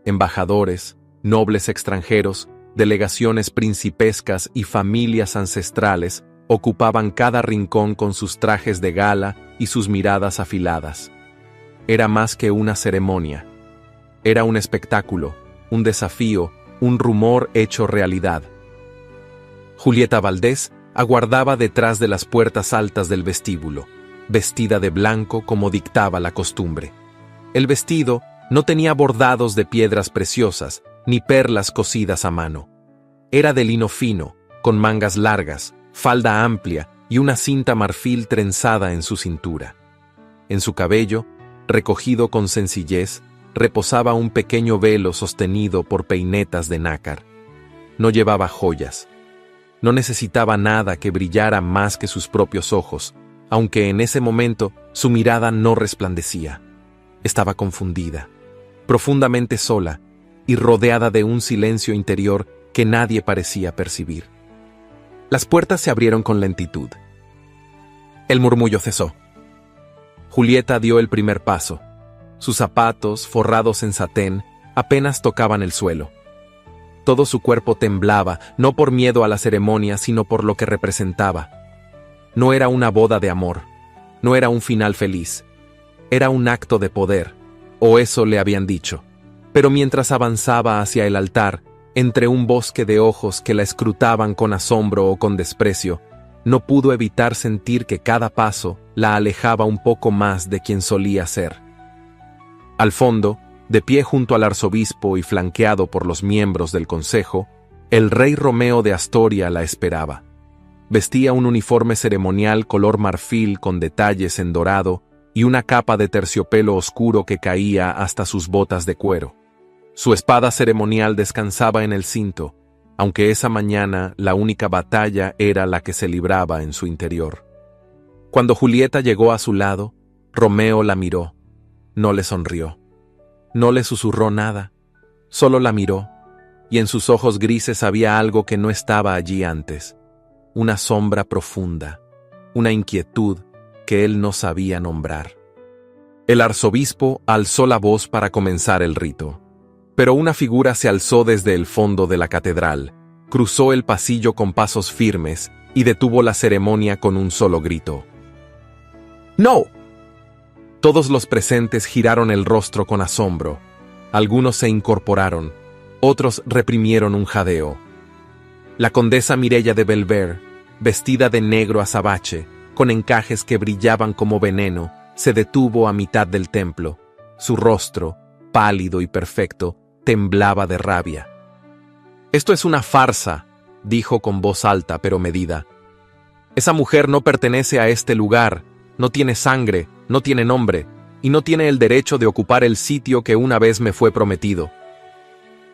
Embajadores, nobles extranjeros, delegaciones principescas y familias ancestrales ocupaban cada rincón con sus trajes de gala y sus miradas afiladas. Era más que una ceremonia. Era un espectáculo, un desafío, un rumor hecho realidad. Julieta Valdés aguardaba detrás de las puertas altas del vestíbulo, vestida de blanco como dictaba la costumbre. El vestido no tenía bordados de piedras preciosas, ni perlas cosidas a mano. Era de lino fino, con mangas largas, falda amplia y una cinta marfil trenzada en su cintura. En su cabello, recogido con sencillez, reposaba un pequeño velo sostenido por peinetas de nácar. No llevaba joyas. No necesitaba nada que brillara más que sus propios ojos, aunque en ese momento su mirada no resplandecía. Estaba confundida, profundamente sola y rodeada de un silencio interior que nadie parecía percibir. Las puertas se abrieron con lentitud. El murmullo cesó. Julieta dio el primer paso. Sus zapatos, forrados en satén, apenas tocaban el suelo. Todo su cuerpo temblaba, no por miedo a la ceremonia, sino por lo que representaba. No era una boda de amor, no era un final feliz. Era un acto de poder, o eso le habían dicho. Pero mientras avanzaba hacia el altar, entre un bosque de ojos que la escrutaban con asombro o con desprecio, no pudo evitar sentir que cada paso la alejaba un poco más de quien solía ser. Al fondo, de pie junto al arzobispo y flanqueado por los miembros del consejo, el rey Romeo de Astoria la esperaba. Vestía un uniforme ceremonial color marfil con detalles en dorado y una capa de terciopelo oscuro que caía hasta sus botas de cuero. Su espada ceremonial descansaba en el cinto, aunque esa mañana la única batalla era la que se libraba en su interior. Cuando Julieta llegó a su lado, Romeo la miró. No le sonrió. No le susurró nada. Solo la miró, y en sus ojos grises había algo que no estaba allí antes. Una sombra profunda, una inquietud que él no sabía nombrar. El arzobispo alzó la voz para comenzar el rito. Pero una figura se alzó desde el fondo de la catedral, cruzó el pasillo con pasos firmes y detuvo la ceremonia con un solo grito. ¡No! Todos los presentes giraron el rostro con asombro. Algunos se incorporaron, otros reprimieron un jadeo. La condesa Mireia de Belver, vestida de negro azabache, con encajes que brillaban como veneno, se detuvo a mitad del templo. Su rostro, pálido y perfecto, temblaba de rabia. «Esto es una farsa», dijo con voz alta pero medida. Esa mujer no pertenece a este lugar, no tiene sangre, no tiene nombre, y no tiene el derecho de ocupar el sitio que una vez me fue prometido.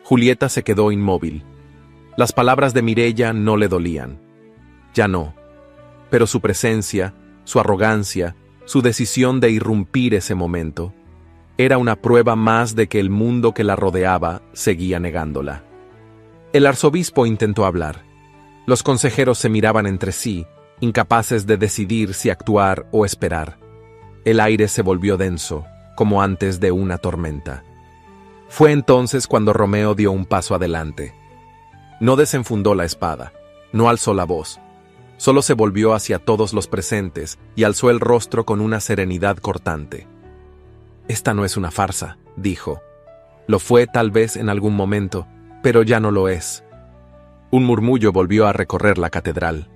Julieta se quedó inmóvil. Las palabras de Mireya no le dolían. Ya no. Pero su presencia, su arrogancia, su decisión de irrumpir ese momento, era una prueba más de que el mundo que la rodeaba seguía negándola. El arzobispo intentó hablar. Los consejeros se miraban entre sí, incapaces de decidir si actuar o esperar. El aire se volvió denso, como antes de una tormenta. Fue entonces cuando Romeo dio un paso adelante. No desenfundó la espada, no alzó la voz. Solo se volvió hacia todos los presentes y alzó el rostro con una serenidad cortante. «Esta no es una farsa», dijo. «Lo fue tal vez en algún momento, pero ya no lo es». Un murmullo volvió a recorrer la catedral.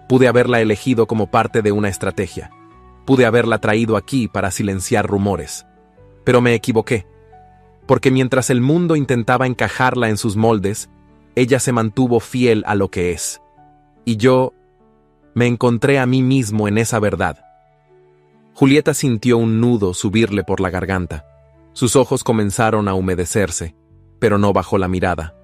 Pude haberla elegido como parte de una estrategia. Pude haberla traído aquí para silenciar rumores. Pero me equivoqué. Porque mientras el mundo intentaba encajarla en sus moldes, ella se mantuvo fiel a lo que es. Y yo me encontré a mí mismo en esa verdad. Julieta sintió un nudo subirle por la garganta. Sus ojos comenzaron a humedecerse, pero no bajó la mirada.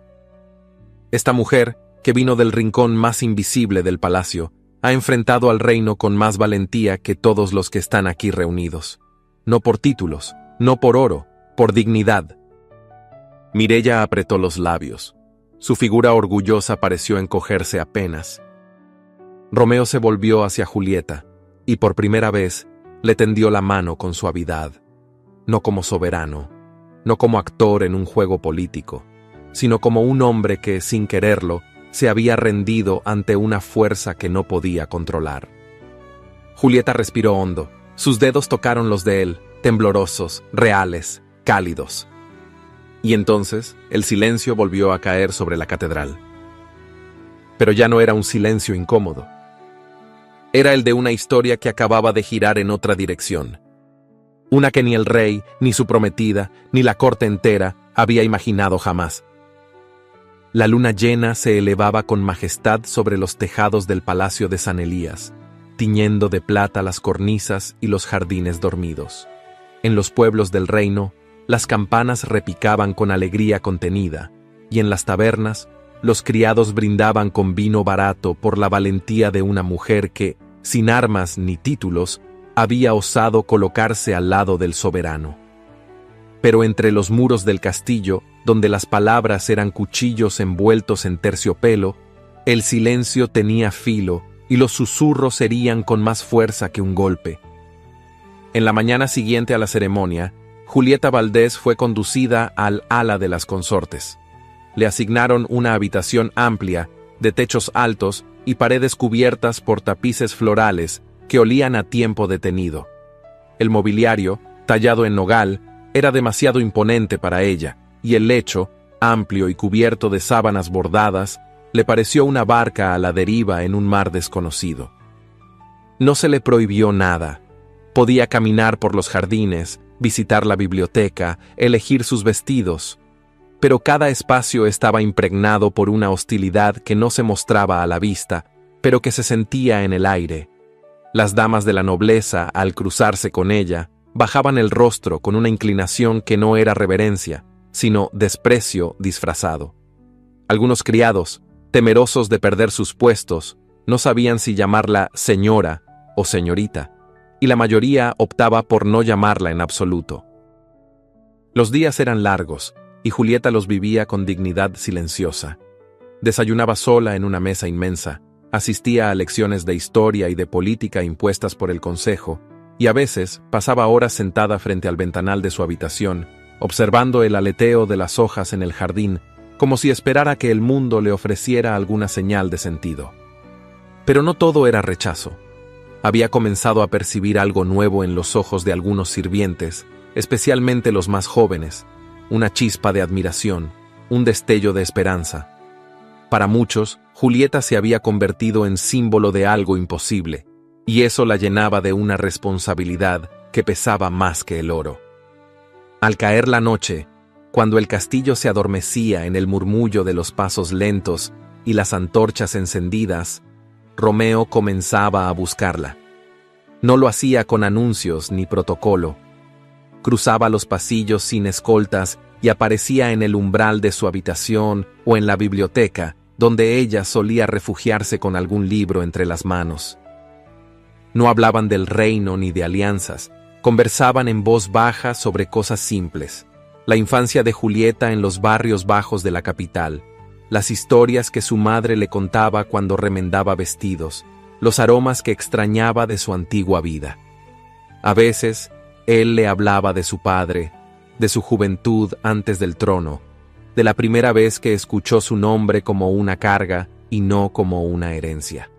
Esta mujer, que vino del rincón más invisible del palacio, ha enfrentado al reino con más valentía que todos los que están aquí reunidos. No por títulos, no por oro, por dignidad. Mireya apretó los labios. Su figura orgullosa pareció encogerse apenas. Romeo se volvió hacia Julieta, y por primera vez le tendió la mano con suavidad, no como soberano, no como actor en un juego político, sino como un hombre que, sin quererlo, se había rendido ante una fuerza que no podía controlar. Julieta respiró hondo. Sus dedos tocaron los de él, temblorosos, reales, cálidos. Y entonces el silencio volvió a caer sobre la catedral. Pero ya no era un silencio incómodo. Era el de una historia que acababa de girar en otra dirección. Una que ni el rey, ni su prometida, ni la corte entera había imaginado jamás. La luna llena se elevaba con majestad sobre los tejados del palacio de San Elías, tiñendo de plata las cornisas y los jardines dormidos. En los pueblos del reino, las campanas repicaban con alegría contenida, y en las tabernas, los criados brindaban con vino barato por la valentía de una mujer que, sin armas ni títulos, había osado colocarse al lado del soberano. Pero entre los muros del castillo, donde las palabras eran cuchillos envueltos en terciopelo, el silencio tenía filo y los susurros herían con más fuerza que un golpe. En la mañana siguiente a la ceremonia, Julieta Valdés fue conducida al ala de las consortes. Le asignaron una habitación amplia, de techos altos y paredes cubiertas por tapices florales que olían a tiempo detenido. El mobiliario, tallado en nogal, era demasiado imponente para ella, y el lecho, amplio y cubierto de sábanas bordadas, le pareció una barca a la deriva en un mar desconocido. No se le prohibió nada. Podía caminar por los jardines, visitar la biblioteca, elegir sus vestidos, pero cada espacio estaba impregnado por una hostilidad que no se mostraba a la vista, pero que se sentía en el aire. Las damas de la nobleza, al cruzarse con ella, bajaban el rostro con una inclinación que no era reverencia, sino desprecio disfrazado. Algunos criados, temerosos de perder sus puestos, no sabían si llamarla señora o señorita, y la mayoría optaba por no llamarla en absoluto. Los días eran largos, y Julieta los vivía con dignidad silenciosa. Desayunaba sola en una mesa inmensa, asistía a lecciones de historia y de política impuestas por el consejo, y a veces pasaba horas sentada frente al ventanal de su habitación, observando el aleteo de las hojas en el jardín, como si esperara que el mundo le ofreciera alguna señal de sentido. Pero no todo era rechazo. Había comenzado a percibir algo nuevo en los ojos de algunos sirvientes, especialmente los más jóvenes, una chispa de admiración, un destello de esperanza. Para muchos, Julieta se había convertido en símbolo de algo imposible, y eso la llenaba de una responsabilidad que pesaba más que el oro. Al caer la noche, cuando el castillo se adormecía en el murmullo de los pasos lentos y las antorchas encendidas, Romeo comenzaba a buscarla. No lo hacía con anuncios ni protocolo. Cruzaba los pasillos sin escoltas y aparecía en el umbral de su habitación o en la biblioteca, donde ella solía refugiarse con algún libro entre las manos. No hablaban del reino ni de alianzas, conversaban en voz baja sobre cosas simples. La infancia de Julieta en los barrios bajos de la capital, las historias que su madre le contaba cuando remendaba vestidos, los aromas que extrañaba de su antigua vida. A veces, él le hablaba de su padre, de su juventud antes del trono, de la primera vez que escuchó su nombre como una carga y no como una herencia.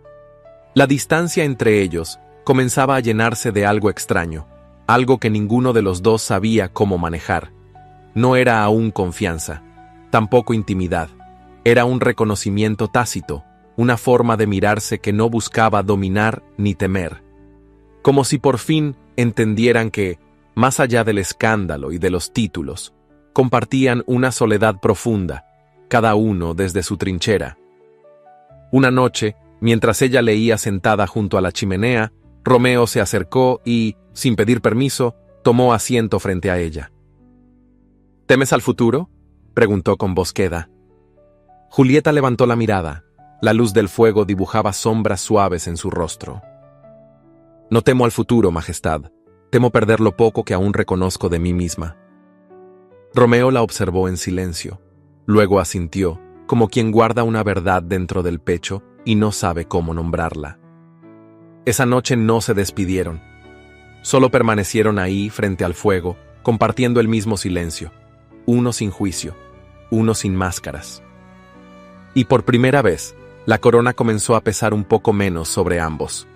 La distancia entre ellos comenzaba a llenarse de algo extraño, algo que ninguno de los dos sabía cómo manejar. No era aún confianza, tampoco intimidad. Era un reconocimiento tácito, una forma de mirarse que no buscaba dominar ni temer. Como si por fin entendieran que, más allá del escándalo y de los títulos, compartían una soledad profunda, cada uno desde su trinchera. Una noche, mientras ella leía sentada junto a la chimenea, Romeo se acercó y, sin pedir permiso, tomó asiento frente a ella. ¿Temes al futuro?, preguntó con voz queda. Julieta levantó la mirada. La luz del fuego dibujaba sombras suaves en su rostro. No temo al futuro, Majestad. Temo perder lo poco que aún reconozco de mí misma. Romeo la observó en silencio. Luego asintió, como quien guarda una verdad dentro del pecho y no sabe cómo nombrarla. Esa noche no se despidieron. Solo permanecieron ahí frente al fuego, compartiendo el mismo silencio. Uno sin juicio, uno sin máscaras. Y por primera vez, la corona comenzó a pesar un poco menos sobre ambos.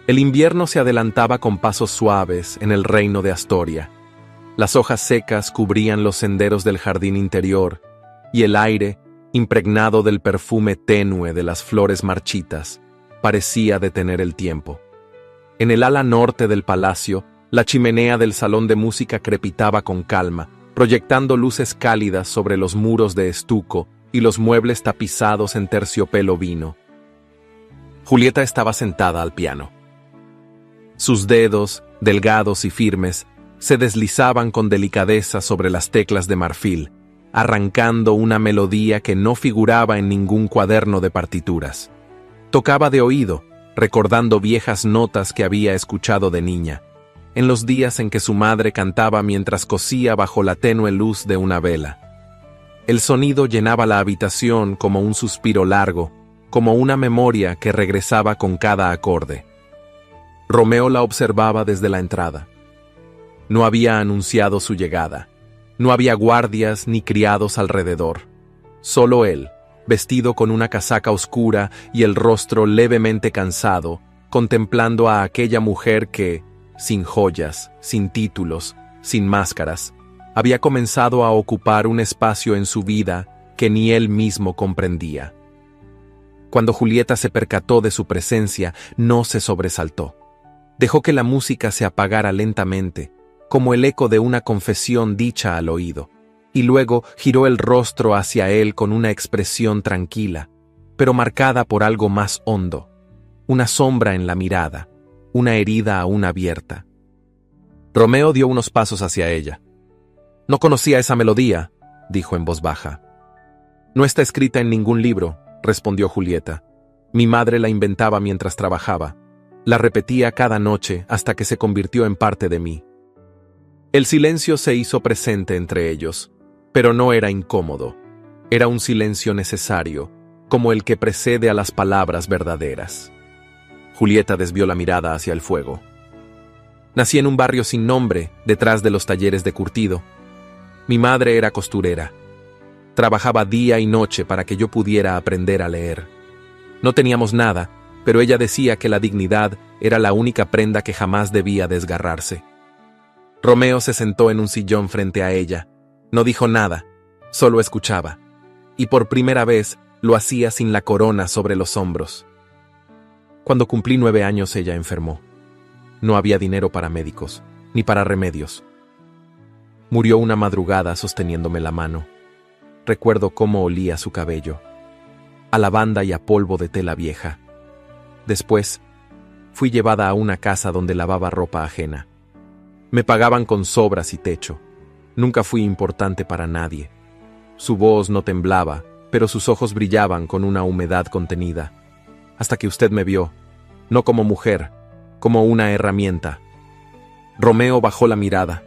El invierno se adelantaba con pasos suaves en el reino de Astoria. Las hojas secas cubrían los senderos del jardín interior, y el aire, impregnado del perfume tenue de las flores marchitas, parecía detener el tiempo. En el ala norte del palacio, la chimenea del salón de música crepitaba con calma, proyectando luces cálidas sobre los muros de estuco y los muebles tapizados en terciopelo vino. Julieta estaba sentada al piano. Sus dedos, delgados y firmes, se deslizaban con delicadeza sobre las teclas de marfil, arrancando una melodía que no figuraba en ningún cuaderno de partituras. Tocaba de oído, recordando viejas notas que había escuchado de niña, en los días en que su madre cantaba mientras cosía bajo la tenue luz de una vela. El sonido llenaba la habitación como un suspiro largo, como una memoria que regresaba con cada acorde. Romeo la observaba desde la entrada. No había anunciado su llegada. No había guardias ni criados alrededor. Solo él, vestido con una casaca oscura y el rostro levemente cansado, contemplando a aquella mujer que, sin joyas, sin títulos, sin máscaras, había comenzado a ocupar un espacio en su vida que ni él mismo comprendía. Cuando Julieta se percató de su presencia, no se sobresaltó. Dejó que la música se apagara lentamente, como el eco de una confesión dicha al oído, y luego giró el rostro hacia él con una expresión tranquila, pero marcada por algo más hondo, una sombra en la mirada, una herida aún abierta. Romeo dio unos pasos hacia ella. «No conocía esa melodía», dijo en voz baja. «No está escrita en ningún libro», respondió Julieta. «Mi madre la inventaba mientras trabajaba. La repetía cada noche hasta que se convirtió en parte de mí». El silencio se hizo presente entre ellos, pero no era incómodo. Era un silencio necesario, como el que precede a las palabras verdaderas. Julieta desvió la mirada hacia el fuego. «Nací en un barrio sin nombre, detrás de los talleres de curtido. Mi madre era costurera. Trabajaba día y noche para que yo pudiera aprender a leer. No teníamos nada, pero ella decía que la dignidad era la única prenda que jamás debía desgarrarse». Romeo se sentó en un sillón frente a ella. No dijo nada, solo escuchaba. Y por primera vez lo hacía sin la corona sobre los hombros. Cuando cumplí 9 años ella enfermó. No había dinero para médicos, ni para remedios. Murió una madrugada sosteniéndome la mano. Recuerdo cómo olía su cabello, a lavanda y a polvo de tela vieja. Después, fui llevada a una casa donde lavaba ropa ajena. Me pagaban con sobras y techo. Nunca fui importante para nadie. Su voz no temblaba, pero sus ojos brillaban con una humedad contenida. Hasta que usted me vio, no como mujer, como una herramienta. Romeo bajó la mirada.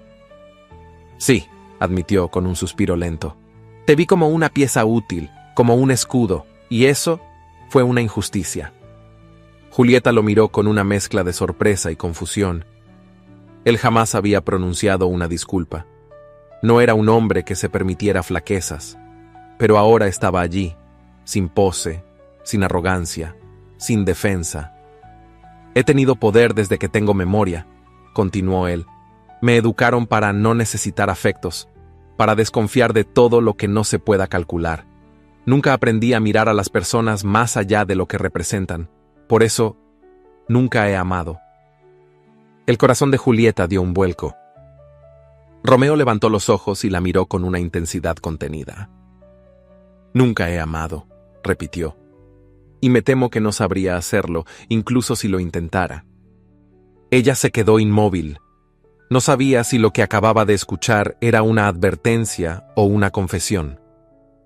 Sí, admitió con un suspiro lento. Te vi como una pieza útil, como un escudo, y eso fue una injusticia. Julieta lo miró con una mezcla de sorpresa y confusión. Él jamás había pronunciado una disculpa. No era un hombre que se permitiera flaquezas, pero ahora estaba allí, sin pose, sin arrogancia, sin defensa. He tenido poder desde que tengo memoria, continuó él. Me educaron para no necesitar afectos, para desconfiar de todo lo que no se pueda calcular. Nunca aprendí a mirar a las personas más allá de lo que representan. Por eso, nunca he amado. El corazón de Julieta dio un vuelco. Romeo levantó los ojos y la miró con una intensidad contenida. Nunca he amado, repitió. Y me temo que no sabría hacerlo, incluso si lo intentara. Ella se quedó inmóvil. No sabía si lo que acababa de escuchar era una advertencia o una confesión.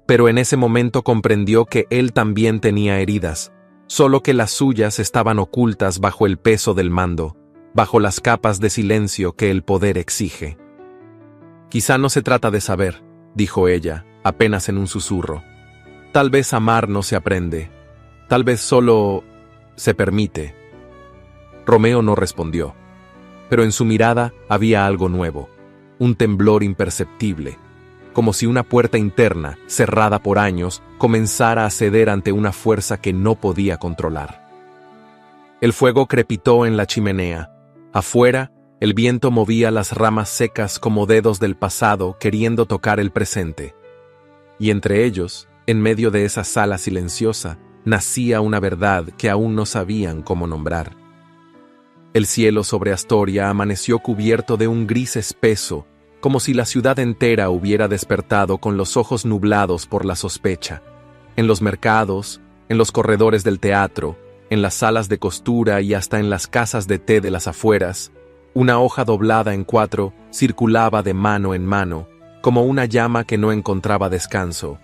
Pero en ese momento comprendió que él también tenía heridas, solo que las suyas estaban ocultas bajo el peso del mando, bajo las capas de silencio que el poder exige. Quizá no se trata de saber, dijo ella, apenas en un susurro. Tal vez amar no se aprende, tal vez solo se permite. Romeo no respondió, pero en su mirada había algo nuevo, un temblor imperceptible, como si una puerta interna, cerrada por años, comenzara a ceder ante una fuerza que no podía controlar. El fuego crepitó en la chimenea. Afuera, el viento movía las ramas secas como dedos del pasado queriendo tocar el presente. Y entre ellos, en medio de esa sala silenciosa, nacía una verdad que aún no sabían cómo nombrar. El cielo sobre Astoria amaneció cubierto de un gris espeso, como si la ciudad entera hubiera despertado con los ojos nublados por la sospecha. En los mercados, en los corredores del teatro, en las salas de costura y hasta en las casas de té de las afueras, una hoja doblada en 4 circulaba de mano en mano, como una llama que no encontraba descanso.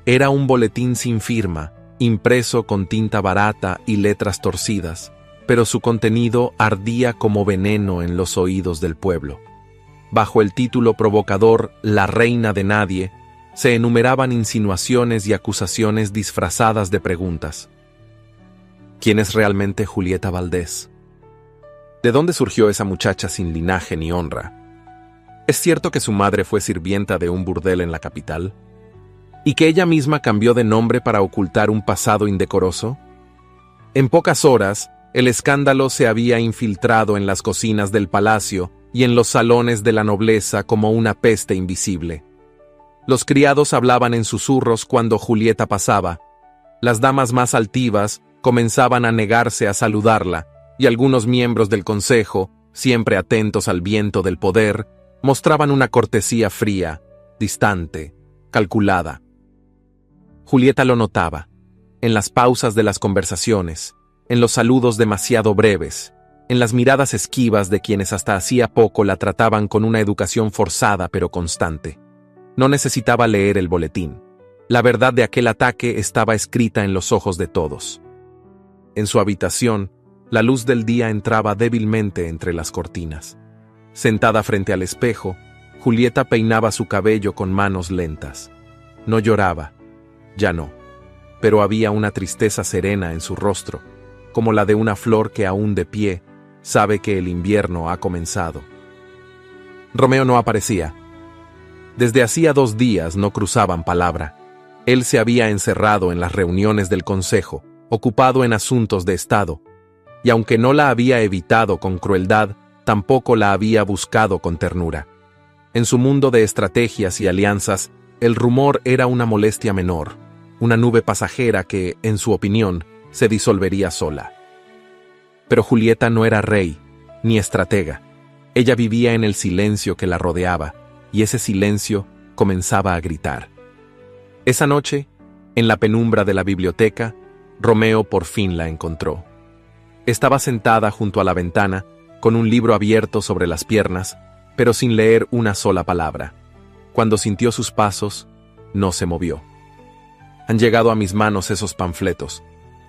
Era un boletín sin firma, impreso con tinta barata y letras torcidas, pero su contenido ardía como veneno en los oídos del pueblo. Bajo el título provocador «La reina de nadie», se enumeraban insinuaciones y acusaciones disfrazadas de preguntas. ¿Quién es realmente Julieta Valdés? ¿De dónde surgió esa muchacha sin linaje ni honra? ¿Es cierto que su madre fue sirvienta de un burdel en la capital? ¿Y que ella misma cambió de nombre para ocultar un pasado indecoroso? En pocas horas, el escándalo se había infiltrado en las cocinas del palacio y en los salones de la nobleza como una peste invisible. Los criados hablaban en susurros cuando Julieta pasaba. Las damas más altivas comenzaban a negarse a saludarla, y algunos miembros del consejo, siempre atentos al viento del poder, mostraban una cortesía fría, distante, calculada. Julieta lo notaba, en las pausas de las conversaciones, en los saludos demasiado breves, en las miradas esquivas de quienes hasta hacía poco la trataban con una educación forzada pero constante. No necesitaba leer el boletín. La verdad de aquel ataque estaba escrita en los ojos de todos. En su habitación, la luz del día entraba débilmente entre las cortinas. Sentada frente al espejo, Julieta peinaba su cabello con manos lentas. No lloraba, ya no, pero había una tristeza serena en su rostro, como la de una flor que aún de pie sabe que el invierno ha comenzado. Romeo no aparecía. Desde hacía 2 días no cruzaban palabra. Él se había encerrado en las reuniones del consejo, ocupado en asuntos de Estado, y aunque no la había evitado con crueldad, tampoco la había buscado con ternura. En su mundo de estrategias y alianzas, el rumor era una molestia menor, una nube pasajera que, en su opinión, se disolvería sola. Pero Julieta no era rey, ni estratega. Ella vivía en el silencio que la rodeaba, y ese silencio comenzaba a gritar. Esa noche, en la penumbra de la biblioteca, Romeo por fin la encontró. Estaba sentada junto a la ventana, con un libro abierto sobre las piernas, pero sin leer una sola palabra. Cuando sintió sus pasos, no se movió. «Han llegado a mis manos esos panfletos»,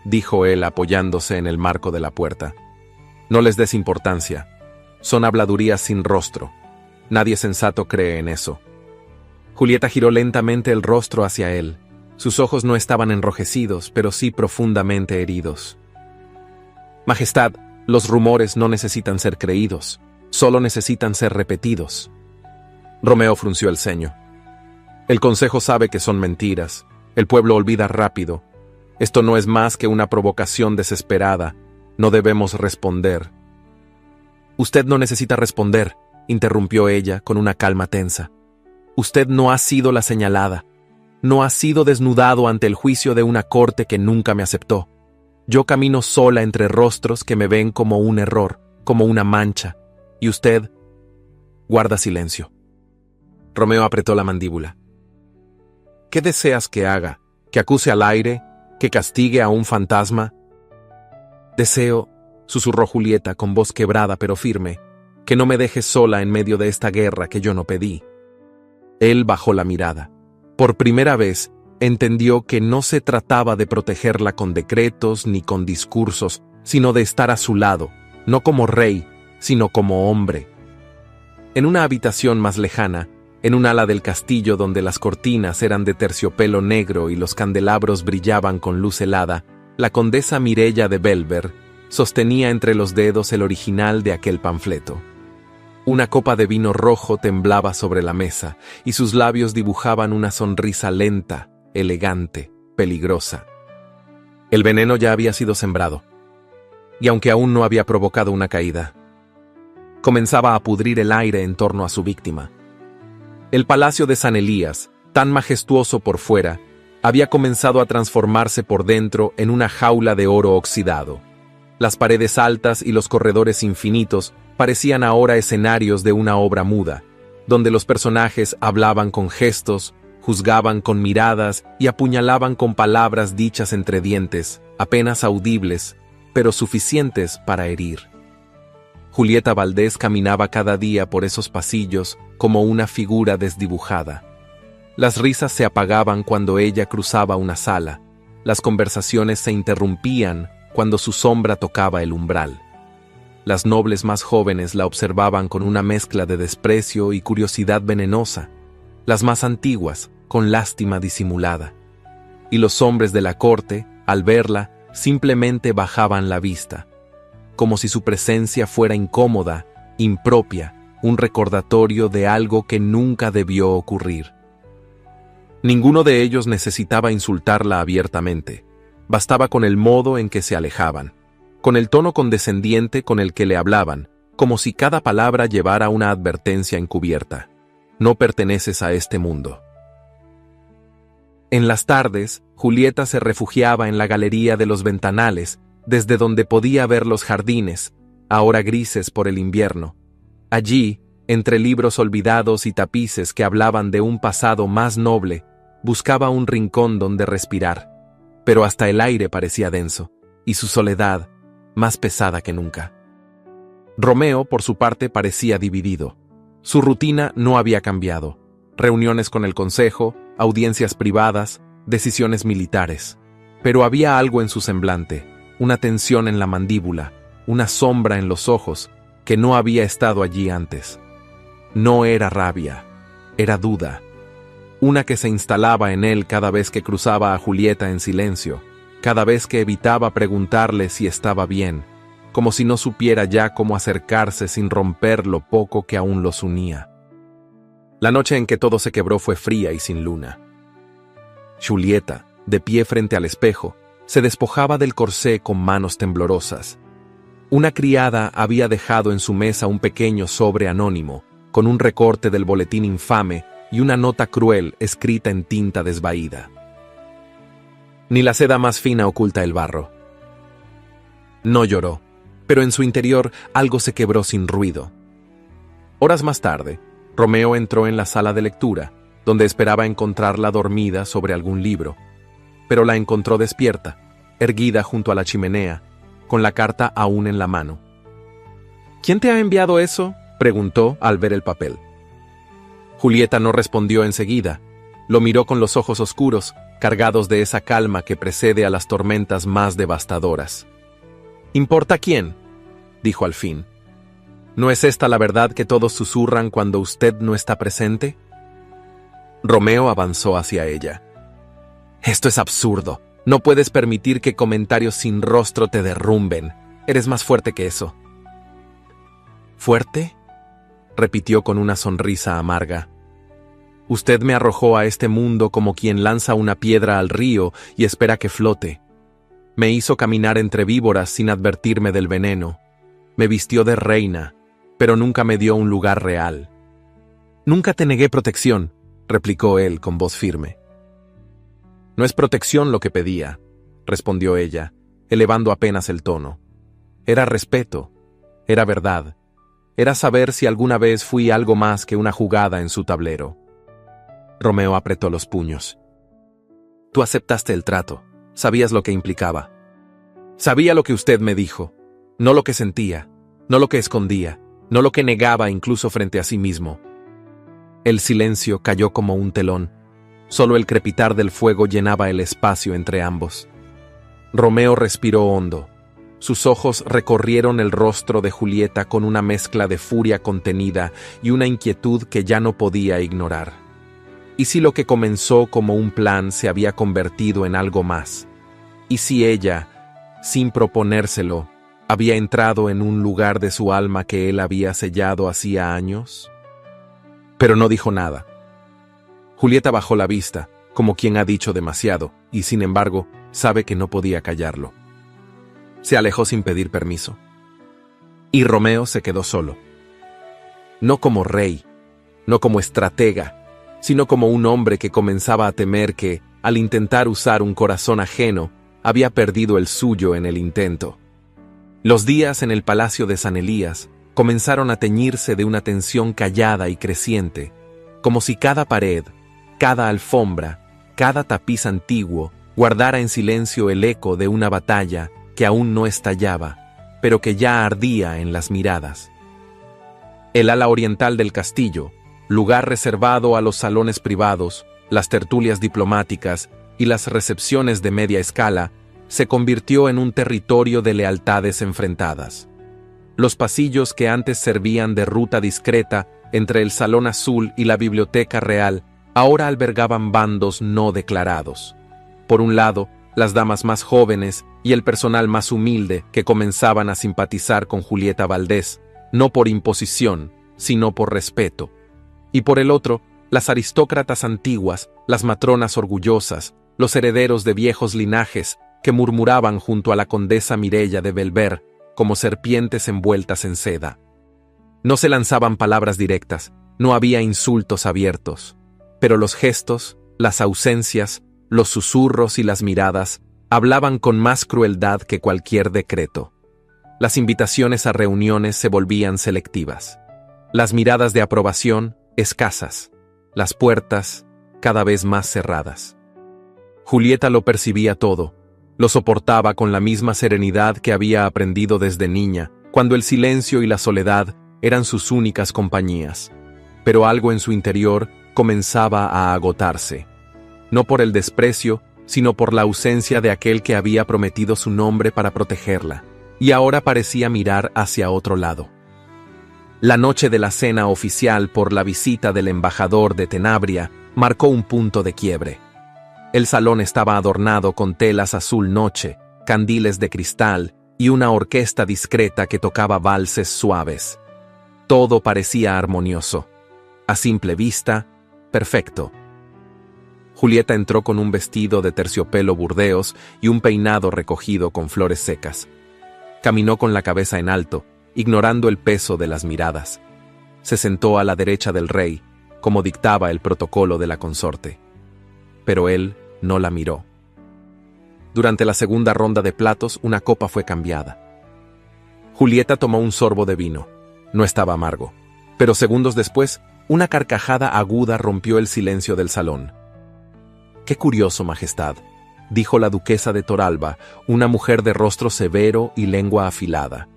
dijo él apoyándose en el marco de la puerta. «No les des importancia. Son habladurías sin rostro. Nadie sensato cree en eso». Julieta giró lentamente el rostro hacia él. Sus ojos no estaban enrojecidos, pero sí profundamente heridos. «Majestad, los rumores no necesitan ser creídos, solo necesitan ser repetidos». Romeo frunció el ceño. «El consejo sabe que son mentiras. El pueblo olvida rápido. Esto no es más que una provocación desesperada. No debemos responder». «Usted no necesita responder», interrumpió ella con una calma tensa. «Usted no ha sido la señalada. No ha sido desnudado ante el juicio de una corte que nunca me aceptó. Yo camino sola entre rostros que me ven como un error, como una mancha. Y usted guarda silencio». Romeo apretó la mandíbula. «¿Qué deseas que haga? ¿Que acuse al aire? ¿Que castigue a un fantasma?» «Deseo», susurró Julieta con voz quebrada pero firme, «que no me dejes sola en medio de esta guerra que yo no pedí». Él bajó la mirada. Por primera vez, entendió que no se trataba de protegerla con decretos ni con discursos, sino de estar a su lado, no como rey, sino como hombre. En una habitación más lejana, en un ala del castillo donde las cortinas eran de terciopelo negro y los candelabros brillaban con luz helada, la condesa Mireia de Belver sostenía entre los dedos el original de aquel panfleto. Una copa de vino rojo temblaba sobre la mesa y sus labios dibujaban una sonrisa lenta, elegante, peligrosa. El veneno ya había sido sembrado, y aunque aún no había provocado una caída, comenzaba a pudrir el aire en torno a su víctima. El palacio de San Elías, tan majestuoso por fuera, había comenzado a transformarse por dentro en una jaula de oro oxidado. Las paredes altas y los corredores infinitos parecían ahora escenarios de una obra muda, donde los personajes hablaban con gestos, juzgaban con miradas y apuñalaban con palabras dichas entre dientes, apenas audibles, pero suficientes para herir. Julieta Valdés caminaba cada día por esos pasillos como una figura desdibujada. Las risas se apagaban cuando ella cruzaba una sala, las conversaciones se interrumpían cuando su sombra tocaba el umbral. Las nobles más jóvenes la observaban con una mezcla de desprecio y curiosidad venenosa, las más antiguas con lástima disimulada. Y los hombres de la corte, al verla, simplemente bajaban la vista, como si su presencia fuera incómoda, impropia, un recordatorio de algo que nunca debió ocurrir. Ninguno de ellos necesitaba insultarla abiertamente, bastaba con el modo en que se alejaban, con el tono condescendiente con el que le hablaban, como si cada palabra llevara una advertencia encubierta. No perteneces a este mundo. En las tardes, Julieta se refugiaba en la galería de los ventanales, desde donde podía ver los jardines, ahora grises por el invierno. Allí, entre libros olvidados y tapices que hablaban de un pasado más noble, buscaba un rincón donde respirar, pero hasta el aire parecía denso, y su soledad más pesada que nunca. Romeo, por su parte, parecía dividido. Su rutina no había cambiado. Reuniones con el consejo, audiencias privadas, decisiones militares. Pero había algo en su semblante, una tensión en la mandíbula, una sombra en los ojos, que no había estado allí antes. No era rabia, era duda. Una que se instalaba en él cada vez que cruzaba a Julieta en silencio, cada vez que evitaba preguntarle si estaba bien, como si no supiera ya cómo acercarse sin romper lo poco que aún los unía. La noche en que todo se quebró fue fría y sin luna. Julieta, de pie frente al espejo, se despojaba del corsé con manos temblorosas. Una criada había dejado en su mesa un pequeño sobre anónimo, con un recorte del boletín infame y una nota cruel escrita en tinta desvaída. Ni la seda más fina oculta el barro. No lloró, pero en su interior algo se quebró sin ruido. Horas más tarde, Romeo entró en la sala de lectura, donde esperaba encontrarla dormida sobre algún libro, pero la encontró despierta, erguida junto a la chimenea, con la carta aún en la mano. ¿Quién te ha enviado eso?, preguntó al ver el papel. Julieta no respondió enseguida. Lo miró con los ojos oscuros, cargados de esa calma que precede a las tormentas más devastadoras. «¿Importa quién?», dijo al fin. «¿No es esta la verdad que todos susurran cuando usted no está presente?». Romeo avanzó hacia ella. «Esto es absurdo. No puedes permitir que comentarios sin rostro te derrumben. Eres más fuerte que eso». «¿Fuerte?», repitió con una sonrisa amarga. «Usted me arrojó a este mundo como quien lanza una piedra al río y espera que flote. Me hizo caminar entre víboras sin advertirme del veneno. Me vistió de reina, pero nunca me dio un lugar real». «Nunca te negué protección», replicó él con voz firme. «No es protección lo que pedía», respondió ella, elevando apenas el tono. «Era respeto, era verdad, era saber si alguna vez fui algo más que una jugada en su tablero». Romeo apretó los puños. «Tú aceptaste el trato, sabías lo que implicaba. Sabía lo que usted me dijo, no lo que sentía, no lo que escondía, no lo que negaba incluso frente a sí mismo». El silencio cayó como un telón. Solo el crepitar del fuego llenaba el espacio entre ambos. Romeo respiró hondo. Sus ojos recorrieron el rostro de Julieta con una mezcla de furia contenida y una inquietud que ya no podía ignorar. ¿Y si lo que comenzó como un plan se había convertido en algo más? ¿Y si ella, sin proponérselo, había entrado en un lugar de su alma que él había sellado hacía años? Pero no dijo nada. Julieta bajó la vista, como quien ha dicho demasiado, y sin embargo, sabe que no podía callarlo. Se alejó sin pedir permiso. Y Romeo se quedó solo. No como rey, no como estratega, sino como un hombre que comenzaba a temer que, al intentar usar un corazón ajeno, había perdido el suyo en el intento. Los días en el palacio de San Elías comenzaron a teñirse de una tensión callada y creciente, como si cada pared, cada alfombra, cada tapiz antiguo guardara en silencio el eco de una batalla que aún no estallaba, pero que ya ardía en las miradas. El ala oriental del castillo, lugar reservado a los salones privados, las tertulias diplomáticas y las recepciones de media escala, se convirtió en un territorio de lealtades enfrentadas. Los pasillos que antes servían de ruta discreta entre el Salón Azul y la Biblioteca Real ahora albergaban bandos no declarados. Por un lado, las damas más jóvenes y el personal más humilde que comenzaban a simpatizar con Julieta Valdés, no por imposición, sino por respeto. Y por el otro, las aristócratas antiguas, las matronas orgullosas, los herederos de viejos linajes que murmuraban junto a la condesa Mireia de Belver como serpientes envueltas en seda. No se lanzaban palabras directas, no había insultos abiertos, pero los gestos, las ausencias, los susurros y las miradas hablaban con más crueldad que cualquier decreto. Las invitaciones a reuniones se volvían selectivas. Las miradas de aprobación, escasas. Las puertas, cada vez más cerradas. Julieta lo percibía todo. Lo soportaba con la misma serenidad que había aprendido desde niña, cuando el silencio y la soledad eran sus únicas compañías. Pero algo en su interior comenzaba a agotarse. No por el desprecio, sino por la ausencia de aquel que había prometido su nombre para protegerla, y ahora parecía mirar hacia otro lado. La noche de la cena oficial por la visita del embajador de Tenabria marcó un punto de quiebre. El salón estaba adornado con telas azul noche, candiles de cristal y una orquesta discreta que tocaba valses suaves. Todo parecía armonioso. A simple vista, perfecto. Julieta entró con un vestido de terciopelo burdeos y un peinado recogido con flores secas. Caminó con la cabeza en alto, ignorando el peso de las miradas. Se sentó a la derecha del rey, como dictaba el protocolo de la consorte. Pero él no la miró. Durante la segunda ronda de platos, una copa fue cambiada. Julieta tomó un sorbo de vino. No estaba amargo. Pero segundos después, una carcajada aguda rompió el silencio del salón. «Qué curioso, Majestad», dijo la duquesa de Toralba, una mujer de rostro severo y lengua afilada.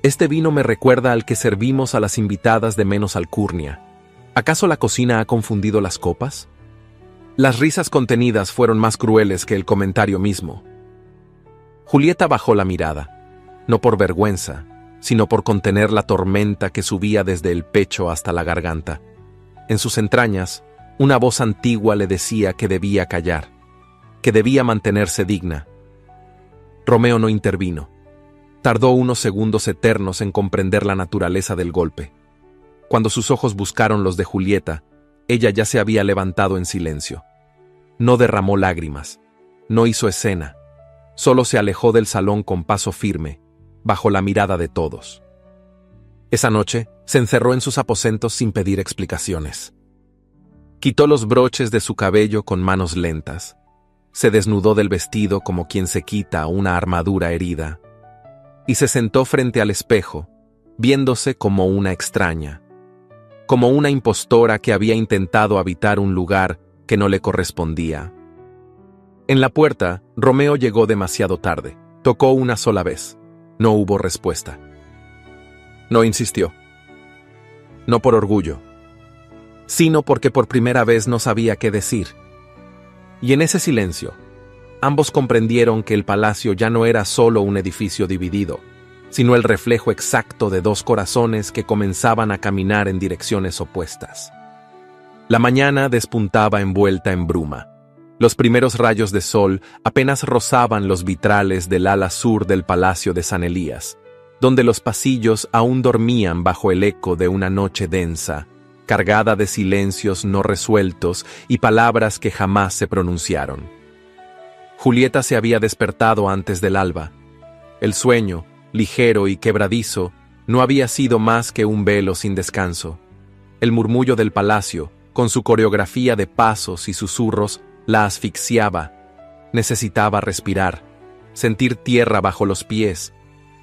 Este vino me recuerda al que servimos a las invitadas de menos alcurnia. ¿Acaso la cocina ha confundido las copas? Las risas contenidas fueron más crueles que el comentario mismo. Julieta bajó la mirada, no por vergüenza, sino por contener la tormenta que subía desde el pecho hasta la garganta. En sus entrañas, una voz antigua le decía que debía callar, que debía mantenerse digna. Romeo no intervino. Tardó unos segundos eternos en comprender la naturaleza del golpe. Cuando sus ojos buscaron los de Julieta, ella ya se había levantado en silencio. No derramó lágrimas, no hizo escena, solo se alejó del salón con paso firme, bajo la mirada de todos. Esa noche, se encerró en sus aposentos sin pedir explicaciones. Quitó los broches de su cabello con manos lentas. Se desnudó del vestido como quien se quita una armadura herida. Y se sentó frente al espejo, viéndose como una extraña, como una impostora que había intentado habitar un lugar que no le correspondía. En la puerta, Romeo llegó demasiado tarde. Tocó una sola vez. No hubo respuesta. No insistió. No por orgullo, sino porque por primera vez no sabía qué decir. Y en ese silencio, ambos comprendieron que el palacio ya no era solo un edificio dividido, sino el reflejo exacto de dos corazones que comenzaban a caminar en direcciones opuestas. La mañana despuntaba envuelta en bruma. Los primeros rayos de sol apenas rozaban los vitrales del ala sur del Palacio de San Elías, donde los pasillos aún dormían bajo el eco de una noche densa, cargada de silencios no resueltos y palabras que jamás se pronunciaron. Julieta se había despertado antes del alba. El sueño, ligero y quebradizo, no había sido más que un velo sin descanso. El murmullo del palacio, con su coreografía de pasos y susurros, la asfixiaba. Necesitaba respirar, sentir tierra bajo los pies,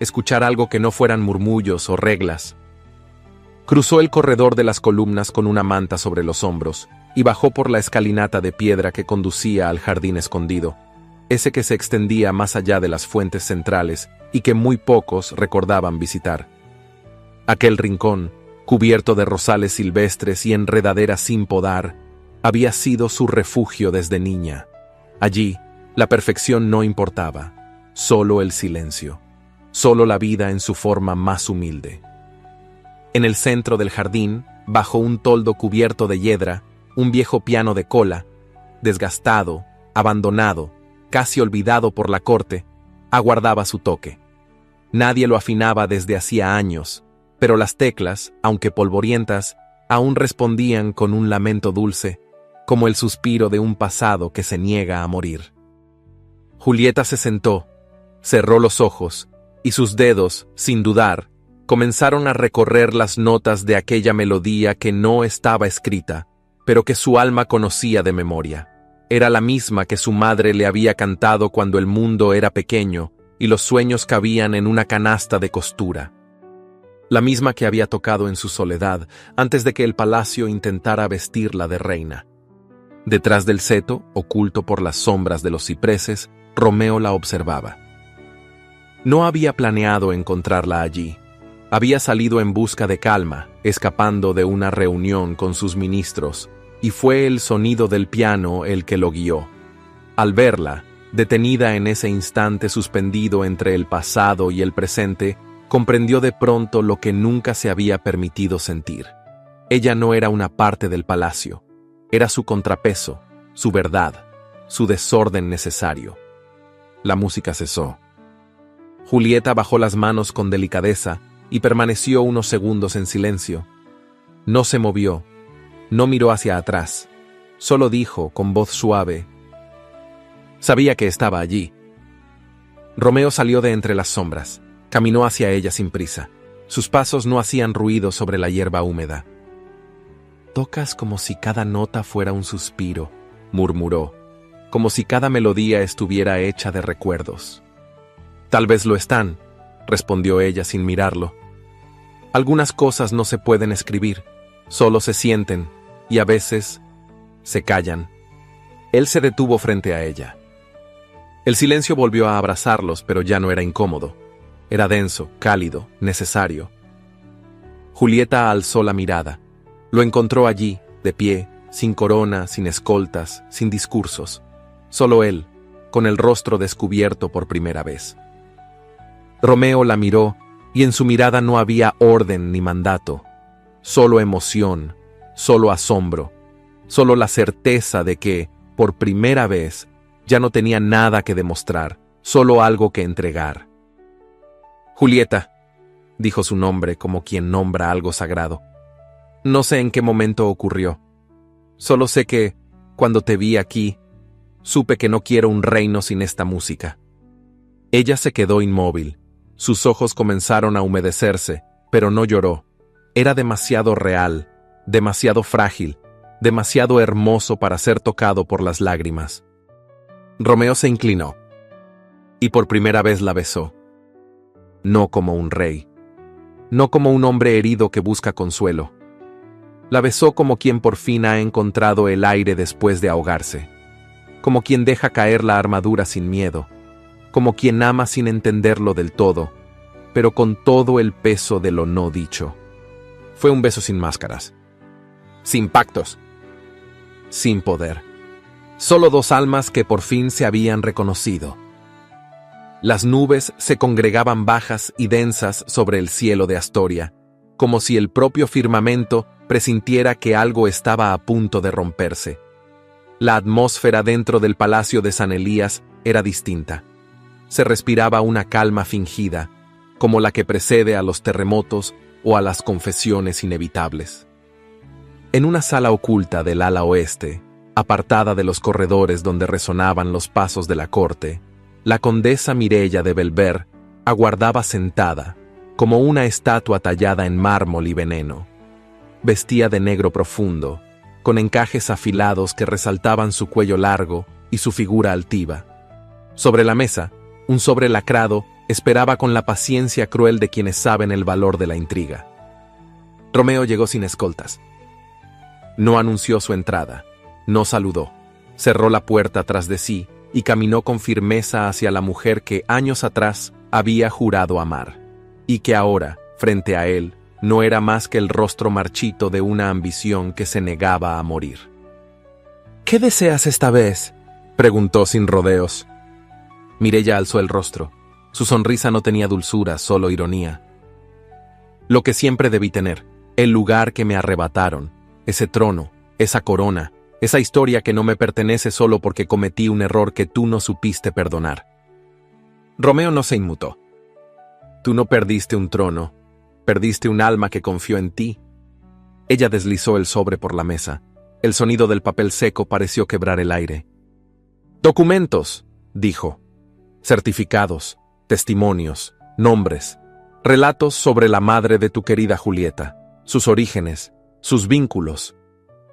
escuchar algo que no fueran murmullos o reglas. Cruzó el corredor de las columnas con una manta sobre los hombros y bajó por la escalinata de piedra que conducía al jardín escondido, ese que se extendía más allá de las fuentes centrales y que muy pocos recordaban visitar. Aquel rincón, cubierto de rosales silvestres y enredaderas sin podar, había sido su refugio desde niña. Allí, la perfección no importaba, solo el silencio, solo la vida en su forma más humilde. En el centro del jardín, bajo un toldo cubierto de hiedra, un viejo piano de cola, desgastado, abandonado, casi olvidado por la corte, aguardaba su toque. Nadie lo afinaba desde hacía años, pero las teclas, aunque polvorientas, aún respondían con un lamento dulce, como el suspiro de un pasado que se niega a morir. Julieta se sentó, cerró los ojos, y sus dedos, sin dudar, comenzaron a recorrer las notas de aquella melodía que no estaba escrita, pero que su alma conocía de memoria. Era la misma que su madre le había cantado cuando el mundo era pequeño y los sueños cabían en una canasta de costura. La misma que había tocado en su soledad antes de que el palacio intentara vestirla de reina. Detrás del seto, oculto por las sombras de los cipreses, Romeo la observaba. No había planeado encontrarla allí. Había salido en busca de calma, escapando de una reunión con sus ministros, y fue el sonido del piano el que lo guió. Al verla, detenida en ese instante suspendido entre el pasado y el presente, comprendió de pronto lo que nunca se había permitido sentir. Ella no era una parte del palacio, era su contrapeso, su verdad, su desorden necesario. La música cesó. Julieta bajó las manos con delicadeza y permaneció unos segundos en silencio. No se movió, no miró hacia atrás, solo dijo con voz suave: «Sabía que estaba allí». Romeo salió de entre las sombras, caminó hacia ella sin prisa. Sus pasos no hacían ruido sobre la hierba húmeda. «Tocas como si cada nota fuera un suspiro», murmuró, «como si cada melodía estuviera hecha de recuerdos». «Tal vez lo están», respondió ella sin mirarlo. «Algunas cosas no se pueden escribir, solo se sienten, y a veces se callan». Él se detuvo frente a ella. El silencio volvió a abrazarlos, pero ya no era incómodo. Era denso, cálido, necesario. Julieta alzó la mirada. Lo encontró allí, de pie, sin corona, sin escoltas, sin discursos. Solo él, con el rostro descubierto por primera vez. Romeo la miró, y en su mirada no había orden ni mandato. Solo emoción, solo asombro, solo la certeza de que, por primera vez, ya no tenía nada que demostrar, solo algo que entregar. Julieta, dijo su nombre como quien nombra algo sagrado. No sé en qué momento ocurrió. Solo sé que, cuando te vi aquí, supe que no quiero un reino sin esta música. Ella se quedó inmóvil. Sus ojos comenzaron a humedecerse, pero no lloró. Era demasiado real, demasiado frágil, demasiado hermoso para ser tocado por las lágrimas. Romeo se inclinó, y por primera vez la besó. No como un rey, no como un hombre herido que busca consuelo. La besó como quien por fin ha encontrado el aire después de ahogarse, como quien deja caer la armadura sin miedo, como quien ama sin entenderlo del todo, pero con todo el peso de lo no dicho. Fue un beso sin máscaras, sin pactos, sin poder. Solo dos almas que por fin se habían reconocido. Las nubes se congregaban bajas y densas sobre el cielo de Astoria, como si el propio firmamento presintiera que algo estaba a punto de romperse. La atmósfera dentro del palacio de San Elías era distinta. Se respiraba una calma fingida, como la que precede a los terremotos o a las confesiones inevitables. En una sala oculta del ala oeste, apartada de los corredores donde resonaban los pasos de la corte, la condesa Mireia de Belver aguardaba sentada, como una estatua tallada en mármol y veneno. Vestía de negro profundo, con encajes afilados que resaltaban su cuello largo y su figura altiva. Sobre la mesa, un sobre lacrado esperaba con la paciencia cruel de quienes saben el valor de la intriga. Romeo llegó sin escoltas. No anunció su entrada. No saludó, cerró la puerta tras de sí y caminó con firmeza hacia la mujer que años atrás había jurado amar, y que ahora, frente a él, no era más que el rostro marchito de una ambición que se negaba a morir. «¿Qué deseas esta vez?», preguntó sin rodeos. Mireia alzó el rostro. Su sonrisa no tenía dulzura, solo ironía. «Lo que siempre debí tener, el lugar que me arrebataron, ese trono, esa corona, esa historia que no me pertenece solo porque cometí un error que tú no supiste perdonar». Romeo no se inmutó. «Tú no perdiste un trono, perdiste un alma que confió en ti». Ella deslizó el sobre por la mesa. El sonido del papel seco pareció quebrar el aire. «Documentos», dijo. «Certificados, testimonios, nombres, relatos sobre la madre de tu querida Julieta, sus orígenes, sus vínculos.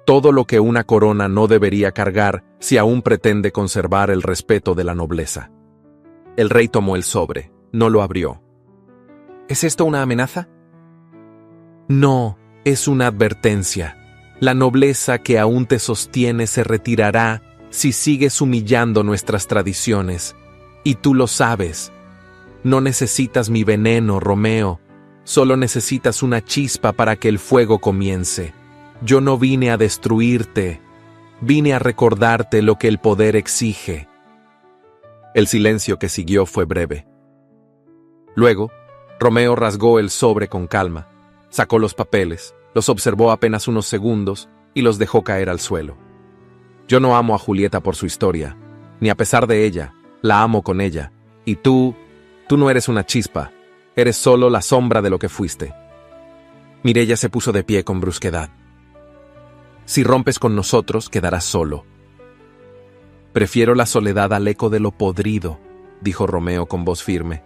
Todo lo que una corona no debería cargar si aún pretende conservar el respeto de la nobleza». El rey tomó el sobre, no lo abrió. «¿Es esto una amenaza?». «No, es una advertencia. La nobleza que aún te sostiene se retirará si sigues humillando nuestras tradiciones. Y tú lo sabes. No necesitas mi veneno, Romeo. Solo necesitas una chispa para que el fuego comience. Yo no vine a destruirte. Vine a recordarte lo que el poder exige». El silencio que siguió fue breve. Luego, Romeo rasgó el sobre con calma, sacó los papeles, los observó apenas unos segundos y los dejó caer al suelo. «Yo no amo a Julieta por su historia, ni a pesar de ella, la amo con ella, y tú no eres una chispa, eres solo la sombra de lo que fuiste». Mireia se puso de pie con brusquedad. «Si rompes con nosotros, quedarás solo». «Prefiero la soledad al eco de lo podrido», dijo Romeo con voz firme.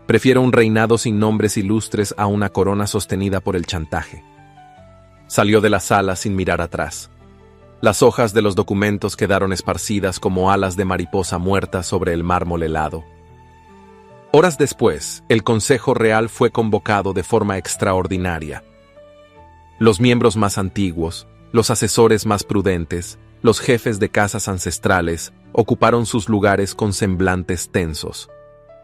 «Prefiero un reinado sin nombres ilustres a una corona sostenida por el chantaje». Salió de la sala sin mirar atrás. Las hojas de los documentos quedaron esparcidas como alas de mariposa muerta sobre el mármol helado. Horas después, el Consejo Real fue convocado de forma extraordinaria. Los miembros más antiguos, los asesores más prudentes, los jefes de casas ancestrales, ocuparon sus lugares con semblantes tensos.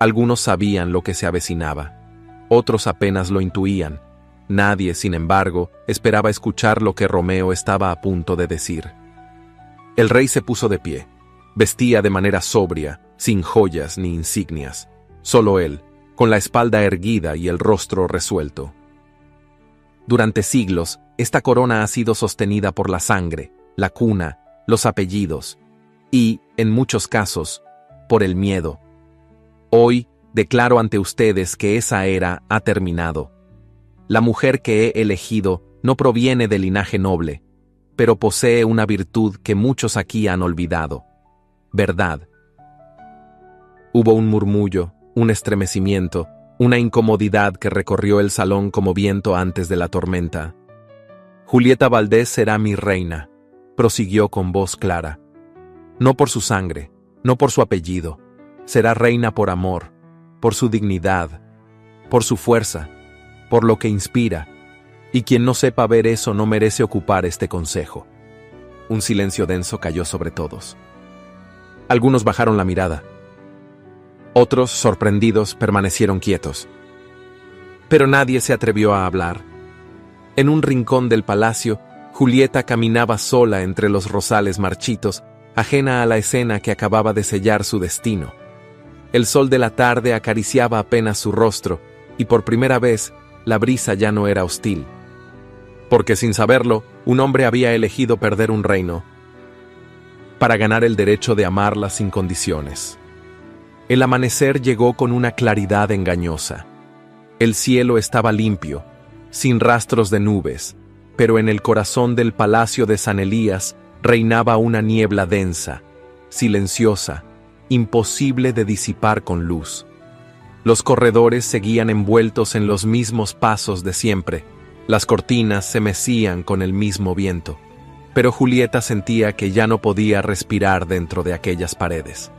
Algunos sabían lo que se avecinaba, otros apenas lo intuían. Nadie, sin embargo, esperaba escuchar lo que Romeo estaba a punto de decir. El rey se puso de pie. Vestía de manera sobria, sin joyas ni insignias. Solo él, con la espalda erguida y el rostro resuelto. Durante siglos, esta corona ha sido sostenida por la sangre, la cuna, los apellidos y, en muchos casos, por el miedo. Hoy, declaro ante ustedes que esa era ha terminado. La mujer que he elegido no proviene de linaje noble, pero posee una virtud que muchos aquí han olvidado: verdad. Hubo un murmullo, un estremecimiento, una incomodidad que recorrió el salón como viento antes de la tormenta. Julieta Valdés será mi reina, prosiguió con voz clara. No por su sangre, no por su apellido. Será reina por amor, por su dignidad, por su fuerza, por lo que inspira. Y quien no sepa ver eso no merece ocupar este consejo. Un silencio denso cayó sobre todos. Algunos bajaron la mirada. Otros, sorprendidos, permanecieron quietos. Pero nadie se atrevió a hablar. En un rincón del palacio, Julieta caminaba sola entre los rosales marchitos, ajena a la escena que acababa de sellar su destino. El sol de la tarde acariciaba apenas su rostro, y por primera vez, la brisa ya no era hostil. Porque sin saberlo, un hombre había elegido perder un reino para ganar el derecho de amarla sin condiciones. El amanecer llegó con una claridad engañosa. El cielo estaba limpio, sin rastros de nubes, pero en el corazón del palacio de San Elías reinaba una niebla densa, silenciosa, imposible de disipar con luz. Los corredores seguían envueltos en los mismos pasos de siempre, las cortinas se mecían con el mismo viento, pero Julieta sentía que ya no podía respirar dentro de aquellas paredes.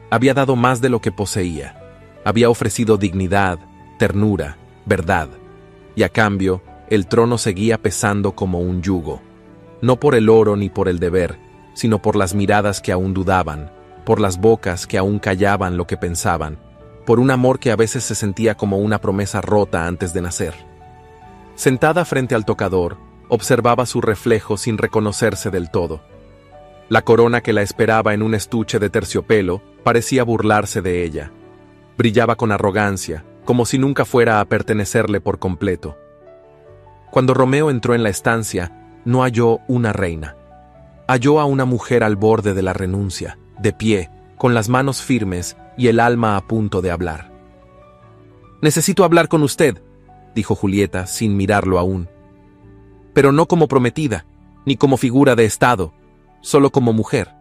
Había dado más de lo que poseía, había ofrecido dignidad, ternura, verdad, y a cambio, el trono seguía pesando como un yugo, no por el oro ni por el deber, sino por las miradas que aún dudaban, por las bocas que aún callaban lo que pensaban, por un amor que a veces se sentía como una promesa rota antes de nacer. Sentada frente al tocador, observaba su reflejo sin reconocerse del todo. La corona que la esperaba en un estuche de terciopelo parecía burlarse de ella. Brillaba con arrogancia, como si nunca fuera a pertenecerle por completo. Cuando Romeo entró en la estancia, no halló una reina. Halló a una mujer al borde de la renuncia, de pie, con las manos firmes y el alma a punto de hablar. «Necesito hablar con usted», dijo Julieta sin mirarlo aún. «Pero no como prometida, ni como figura de estado, solo como mujer».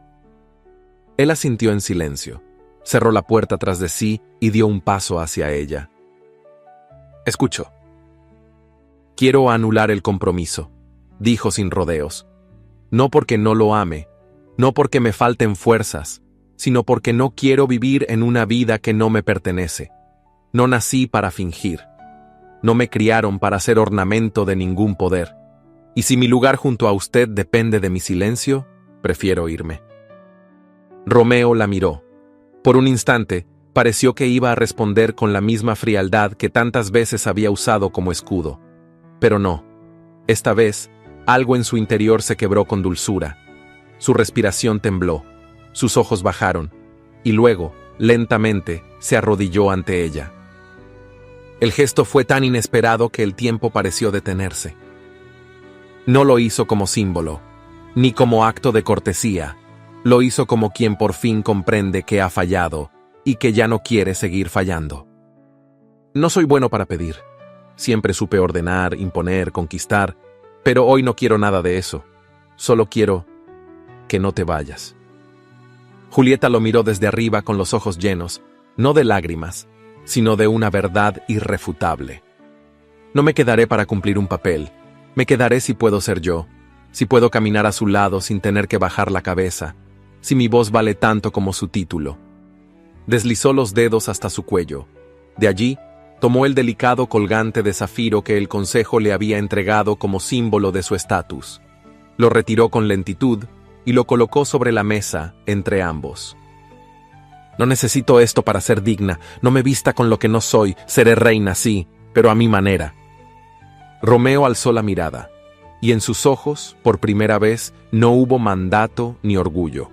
Él asintió en silencio, cerró la puerta tras de sí y dio un paso hacia ella. «Escucho. Quiero anular el compromiso», dijo sin rodeos. «No porque no lo ame, no porque me falten fuerzas, sino porque no quiero vivir en una vida que no me pertenece. No nací para fingir. No me criaron para ser ornamento de ningún poder. Y si mi lugar junto a usted depende de mi silencio, prefiero irme». Romeo la miró. Por un instante, pareció que iba a responder con la misma frialdad que tantas veces había usado como escudo. Pero no. Esta vez, algo en su interior se quebró con dulzura. Su respiración tembló, sus ojos bajaron, y luego, lentamente, se arrodilló ante ella. El gesto fue tan inesperado que el tiempo pareció detenerse. No lo hizo como símbolo, ni como acto de cortesía. Lo hizo como quien por fin comprende que ha fallado y que ya no quiere seguir fallando. No soy bueno para pedir. Siempre supe ordenar, imponer, conquistar, pero hoy no quiero nada de eso. Solo quiero que no te vayas. Julieta lo miró desde arriba con los ojos llenos, no de lágrimas, sino de una verdad irrefutable. No me quedaré para cumplir un papel. Me quedaré si puedo ser yo, si puedo caminar a su lado sin tener que bajar la cabeza, si mi voz vale tanto como su título. Deslizó los dedos hasta su cuello. De allí, tomó el delicado colgante de zafiro que el consejo le había entregado como símbolo de su estatus. Lo retiró con lentitud y lo colocó sobre la mesa entre ambos. «No necesito esto para ser digna, no me vista con lo que no soy, seré reina, sí, pero a mi manera». Romeo alzó la mirada, y en sus ojos, por primera vez, no hubo mandato ni orgullo,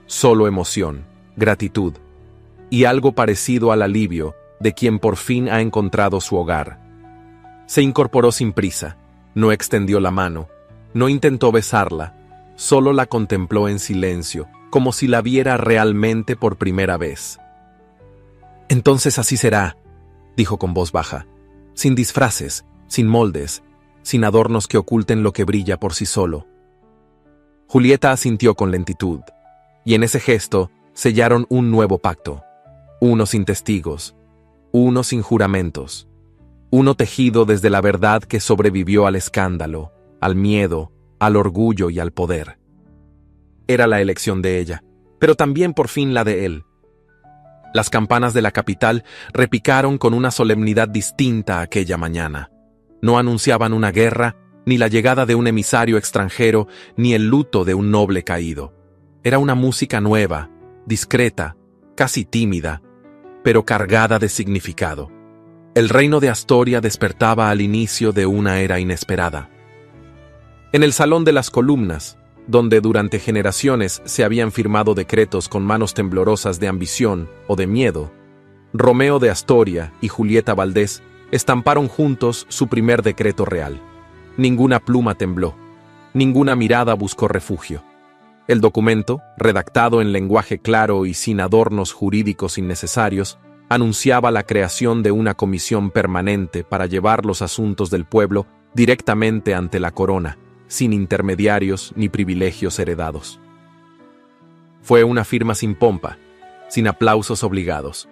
solo emoción, gratitud, y algo parecido al alivio de quien por fin ha encontrado su hogar. Se incorporó sin prisa, no extendió la mano, no intentó besarla, solo la contempló en silencio, como si la viera realmente por primera vez. «Entonces así será», dijo con voz baja, «sin disfraces, sin moldes, sin adornos que oculten lo que brilla por sí solo». Julieta asintió con lentitud, y en ese gesto sellaron un nuevo pacto, uno sin testigos, uno sin juramentos, uno tejido desde la verdad que sobrevivió al escándalo, al miedo, al orgullo y al poder. Era la elección de ella, pero también por fin la de él. Las campanas de la capital repicaron con una solemnidad distinta aquella mañana. No anunciaban una guerra, ni la llegada de un emisario extranjero, ni el luto de un noble caído. Era una música nueva, discreta, casi tímida, pero cargada de significado. El reino de Astoria despertaba al inicio de una era inesperada. En el Salón de las Columnas, donde durante generaciones se habían firmado decretos con manos temblorosas de ambición o de miedo, Romeo de Astoria y Julieta Valdés estamparon juntos su primer decreto real. Ninguna pluma tembló, ninguna mirada buscó refugio. El documento, redactado en lenguaje claro y sin adornos jurídicos innecesarios, anunciaba la creación de una comisión permanente para llevar los asuntos del pueblo directamente ante la corona, sin intermediarios ni privilegios heredados. Fue una firma sin pompa, sin aplausos obligados,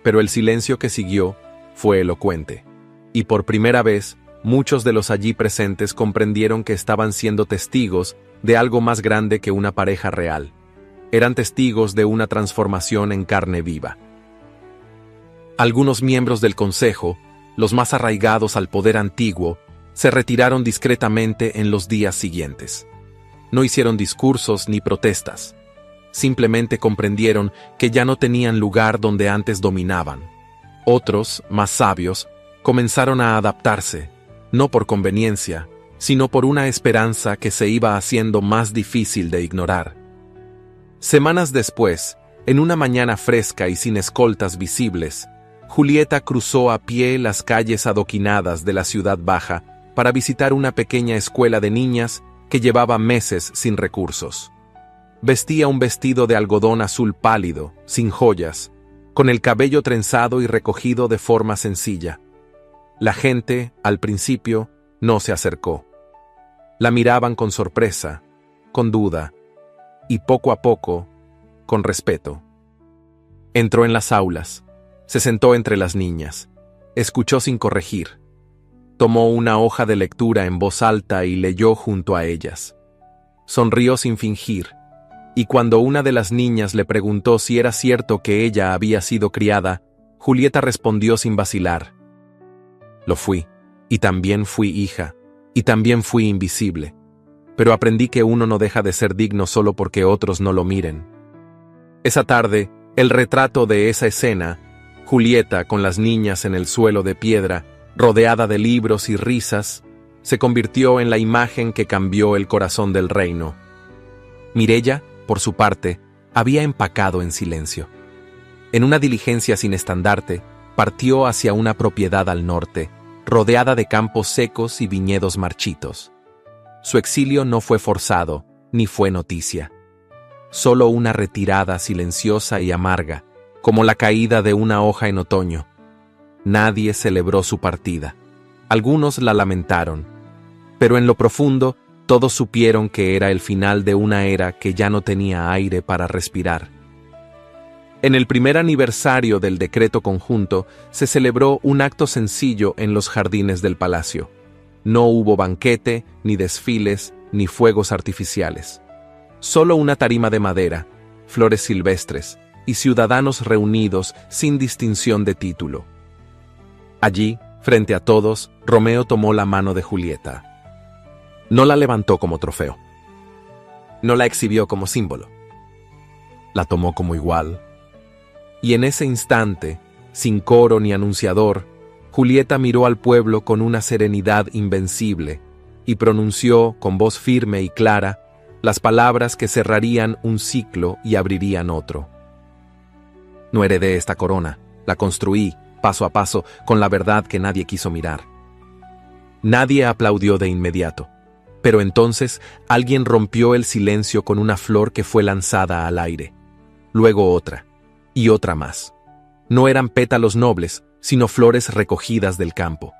pero el silencio que siguió fue elocuente, y por primera vez muchos de los allí presentes comprendieron que estaban siendo testigos de algo más grande que una pareja real. Eran testigos de una transformación en carne viva. Algunos miembros del consejo, los más arraigados al poder antiguo, se retiraron discretamente en los días siguientes. No hicieron discursos ni protestas. Simplemente comprendieron que ya no tenían lugar donde antes dominaban. Otros, más sabios, comenzaron a adaptarse, no por conveniencia, sino por una esperanza que se iba haciendo más difícil de ignorar. Semanas después, en una mañana fresca y sin escoltas visibles, Julieta cruzó a pie las calles adoquinadas de la ciudad baja para visitar una pequeña escuela de niñas que llevaba meses sin recursos. Vestía un vestido de algodón azul pálido, sin joyas, con el cabello trenzado y recogido de forma sencilla. La gente, al principio, no se acercó. La miraban con sorpresa, con duda, y poco a poco, con respeto. Entró en las aulas, se sentó entre las niñas, escuchó sin corregir. Tomó una hoja de lectura en voz alta y leyó junto a ellas. Sonrió sin fingir, y cuando una de las niñas le preguntó si era cierto que ella había sido criada, Julieta respondió sin vacilar: «Lo fui, y también fui hija, y también fui invisible, pero aprendí que uno no deja de ser digno solo porque otros no lo miren». Esa tarde, el retrato de esa escena, Julieta con las niñas en el suelo de piedra, rodeada de libros y risas, se convirtió en la imagen que cambió el corazón del reino. Mireya, por su parte, había empacado en silencio. En una diligencia sin estandarte, partió hacia una propiedad al norte, rodeada de campos secos y viñedos marchitos. Su exilio no fue forzado, ni fue noticia. Solo una retirada silenciosa y amarga, como la caída de una hoja en otoño. Nadie celebró su partida. Algunos la lamentaron, pero en lo profundo todos supieron que era el final de una era que ya no tenía aire para respirar. En el primer aniversario del decreto conjunto se celebró un acto sencillo en los jardines del palacio. No hubo banquete, ni desfiles, ni fuegos artificiales. Solo una tarima de madera, flores silvestres y ciudadanos reunidos sin distinción de título. Allí, frente a todos, Romeo tomó la mano de Julieta. No la levantó como trofeo. No la exhibió como símbolo. La tomó como igual. Y en ese instante, sin coro ni anunciador, Julieta miró al pueblo con una serenidad invencible y pronunció con voz firme y clara las palabras que cerrarían un ciclo y abrirían otro. No heredé esta corona, la construí, paso a paso, con la verdad que nadie quiso mirar. Nadie aplaudió de inmediato, pero entonces alguien rompió el silencio con una flor que fue lanzada al aire. Luego otra, y otra más. No eran pétalos nobles, sino flores recogidas del campo.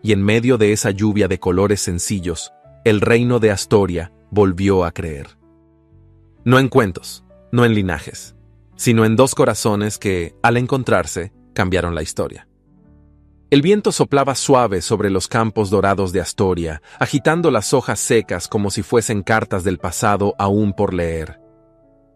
Y en medio de esa lluvia de colores sencillos, el reino de Astoria volvió a creer. No en cuentos, no en linajes, sino en dos corazones que, al encontrarse, cambiaron la historia. El viento soplaba suave sobre los campos dorados de Astoria, agitando las hojas secas como si fuesen cartas del pasado aún por leer.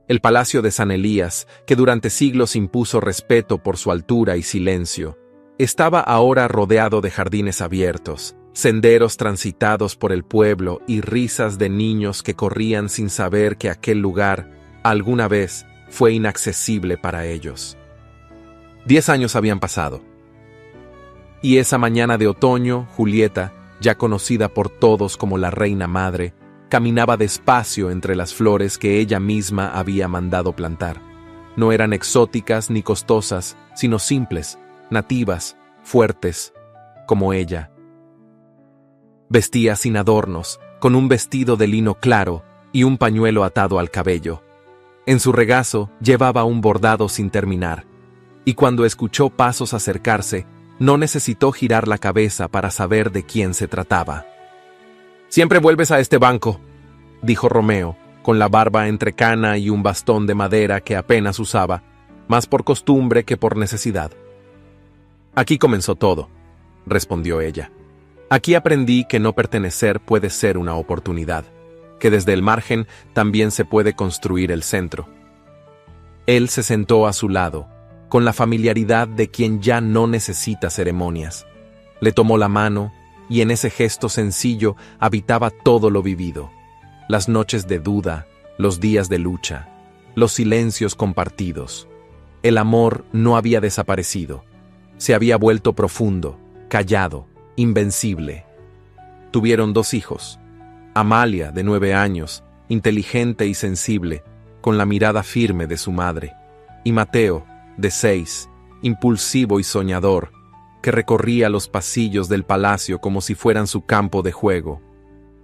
El palacio de San Elías, que durante siglos impuso respeto por su altura y silencio, estaba ahora rodeado de jardines abiertos, senderos transitados por el pueblo y risas de niños que corrían sin saber que aquel lugar, alguna vez, fue inaccesible para ellos. 10 años habían pasado. Y esa mañana de otoño, Julieta, ya conocida por todos como la Reina Madre, caminaba despacio entre las flores que ella misma había mandado plantar. No eran exóticas ni costosas, sino simples, nativas, fuertes, como ella. Vestía sin adornos, con un vestido de lino claro y un pañuelo atado al cabello. En su regazo llevaba un bordado sin terminar, y cuando escuchó pasos acercarse, no necesitó girar la cabeza para saber de quién se trataba. «Siempre vuelves a este banco», dijo Romeo, con la barba entrecana y un bastón de madera que apenas usaba, más por costumbre que por necesidad. «Aquí comenzó todo», respondió ella. «Aquí aprendí que no pertenecer puede ser una oportunidad, que desde el margen también se puede construir el centro». Él se sentó a su lado, con la familiaridad de quien ya no necesita ceremonias. Le tomó la mano, y en ese gesto sencillo habitaba todo lo vivido. Las noches de duda, los días de lucha, los silencios compartidos. El amor no había desaparecido. Se había vuelto profundo, callado, invencible. Tuvieron 2 hijos. Amalia, de 9 años, inteligente y sensible, con la mirada firme de su madre, y Mateo, de 6, impulsivo y soñador, que recorría los pasillos del palacio como si fueran su campo de juego.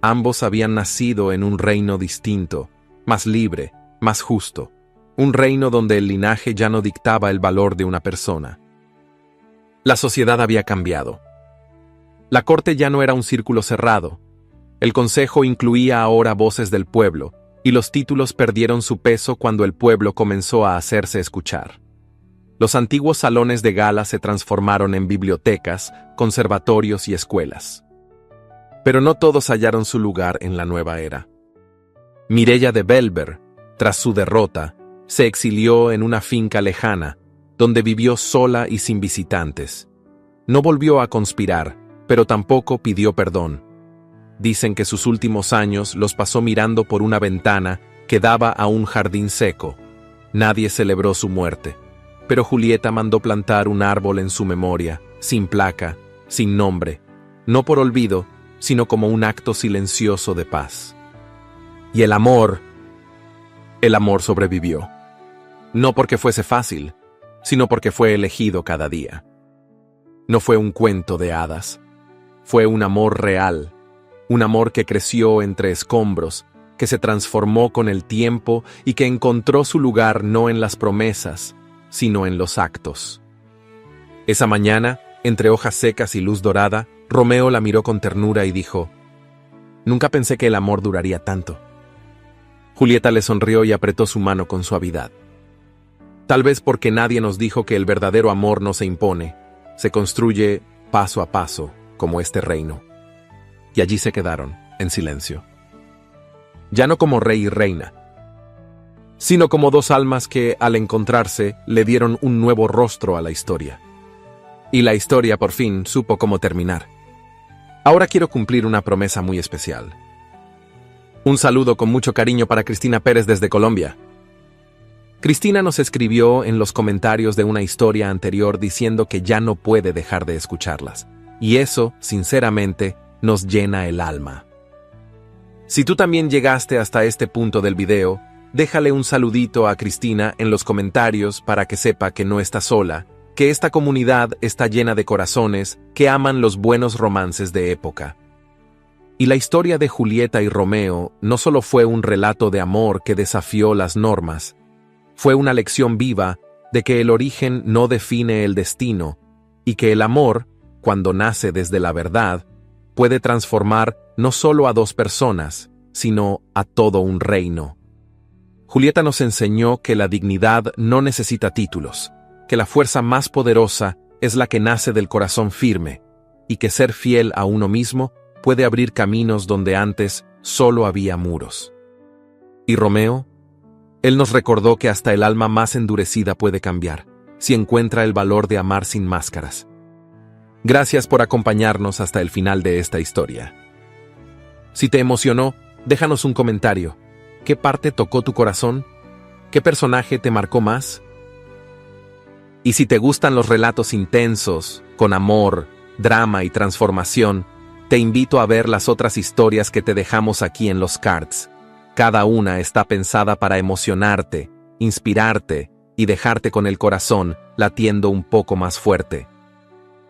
Ambos habían nacido en un reino distinto, más libre, más justo, un reino donde el linaje ya no dictaba el valor de una persona. La sociedad había cambiado. La corte ya no era un círculo cerrado. El consejo incluía ahora voces del pueblo, y los títulos perdieron su peso cuando el pueblo comenzó a hacerse escuchar. Los antiguos salones de gala se transformaron en bibliotecas, conservatorios y escuelas. Pero no todos hallaron su lugar en la nueva era. Mireia de Belver, tras su derrota, se exilió en una finca lejana, donde vivió sola y sin visitantes. No volvió a conspirar, pero tampoco pidió perdón. Dicen que sus últimos años los pasó mirando por una ventana que daba a un jardín seco. Nadie celebró su muerte. Pero Julieta mandó plantar un árbol en su memoria, sin placa, sin nombre, no por olvido, sino como un acto silencioso de paz. Y el amor sobrevivió. No porque fuese fácil, sino porque fue elegido cada día. No fue un cuento de hadas, fue un amor real, un amor que creció entre escombros, que se transformó con el tiempo y que encontró su lugar no en las promesas, sino en los actos. Esa mañana, entre hojas secas y luz dorada, Romeo la miró con ternura y dijo: «Nunca pensé que el amor duraría tanto». Julieta le sonrió y apretó su mano con suavidad. Tal vez porque nadie nos dijo que el verdadero amor no se impone, se construye paso a paso, como este reino. Y allí se quedaron, en silencio. Ya no como rey y reina, sino como 2 almas que, al encontrarse, le dieron un nuevo rostro a la historia. Y la historia, por fin, supo cómo terminar. Ahora quiero cumplir una promesa muy especial. Un saludo con mucho cariño para Cristina Pérez desde Colombia. Cristina nos escribió en los comentarios de una historia anterior diciendo que ya no puede dejar de escucharlas. Y eso, sinceramente, nos llena el alma. Si tú también llegaste hasta este punto del video, déjale un saludito a Cristina en los comentarios para que sepa que no está sola, que esta comunidad está llena de corazones que aman los buenos romances de época. Y la historia de Julieta y Romeo no solo fue un relato de amor que desafió las normas, fue una lección viva de que el origen no define el destino y que el amor, cuando nace desde la verdad, puede transformar no solo a dos personas, sino a todo un reino. Julieta nos enseñó que la dignidad no necesita títulos, que la fuerza más poderosa es la que nace del corazón firme, y que ser fiel a uno mismo puede abrir caminos donde antes solo había muros. ¿Y Romeo? Él nos recordó que hasta el alma más endurecida puede cambiar, si encuentra el valor de amar sin máscaras. Gracias por acompañarnos hasta el final de esta historia. Si te emocionó, déjanos un comentario. ¿Qué parte tocó tu corazón? ¿Qué personaje te marcó más? Y si te gustan los relatos intensos, con amor, drama y transformación, te invito a ver las otras historias que te dejamos aquí en los cards. Cada una está pensada para emocionarte, inspirarte y dejarte con el corazón latiendo un poco más fuerte.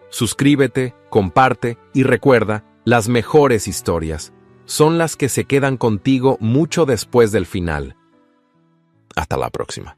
Suscríbete, comparte y recuerda, las mejores historias son las que se quedan contigo mucho después del final. Hasta la próxima.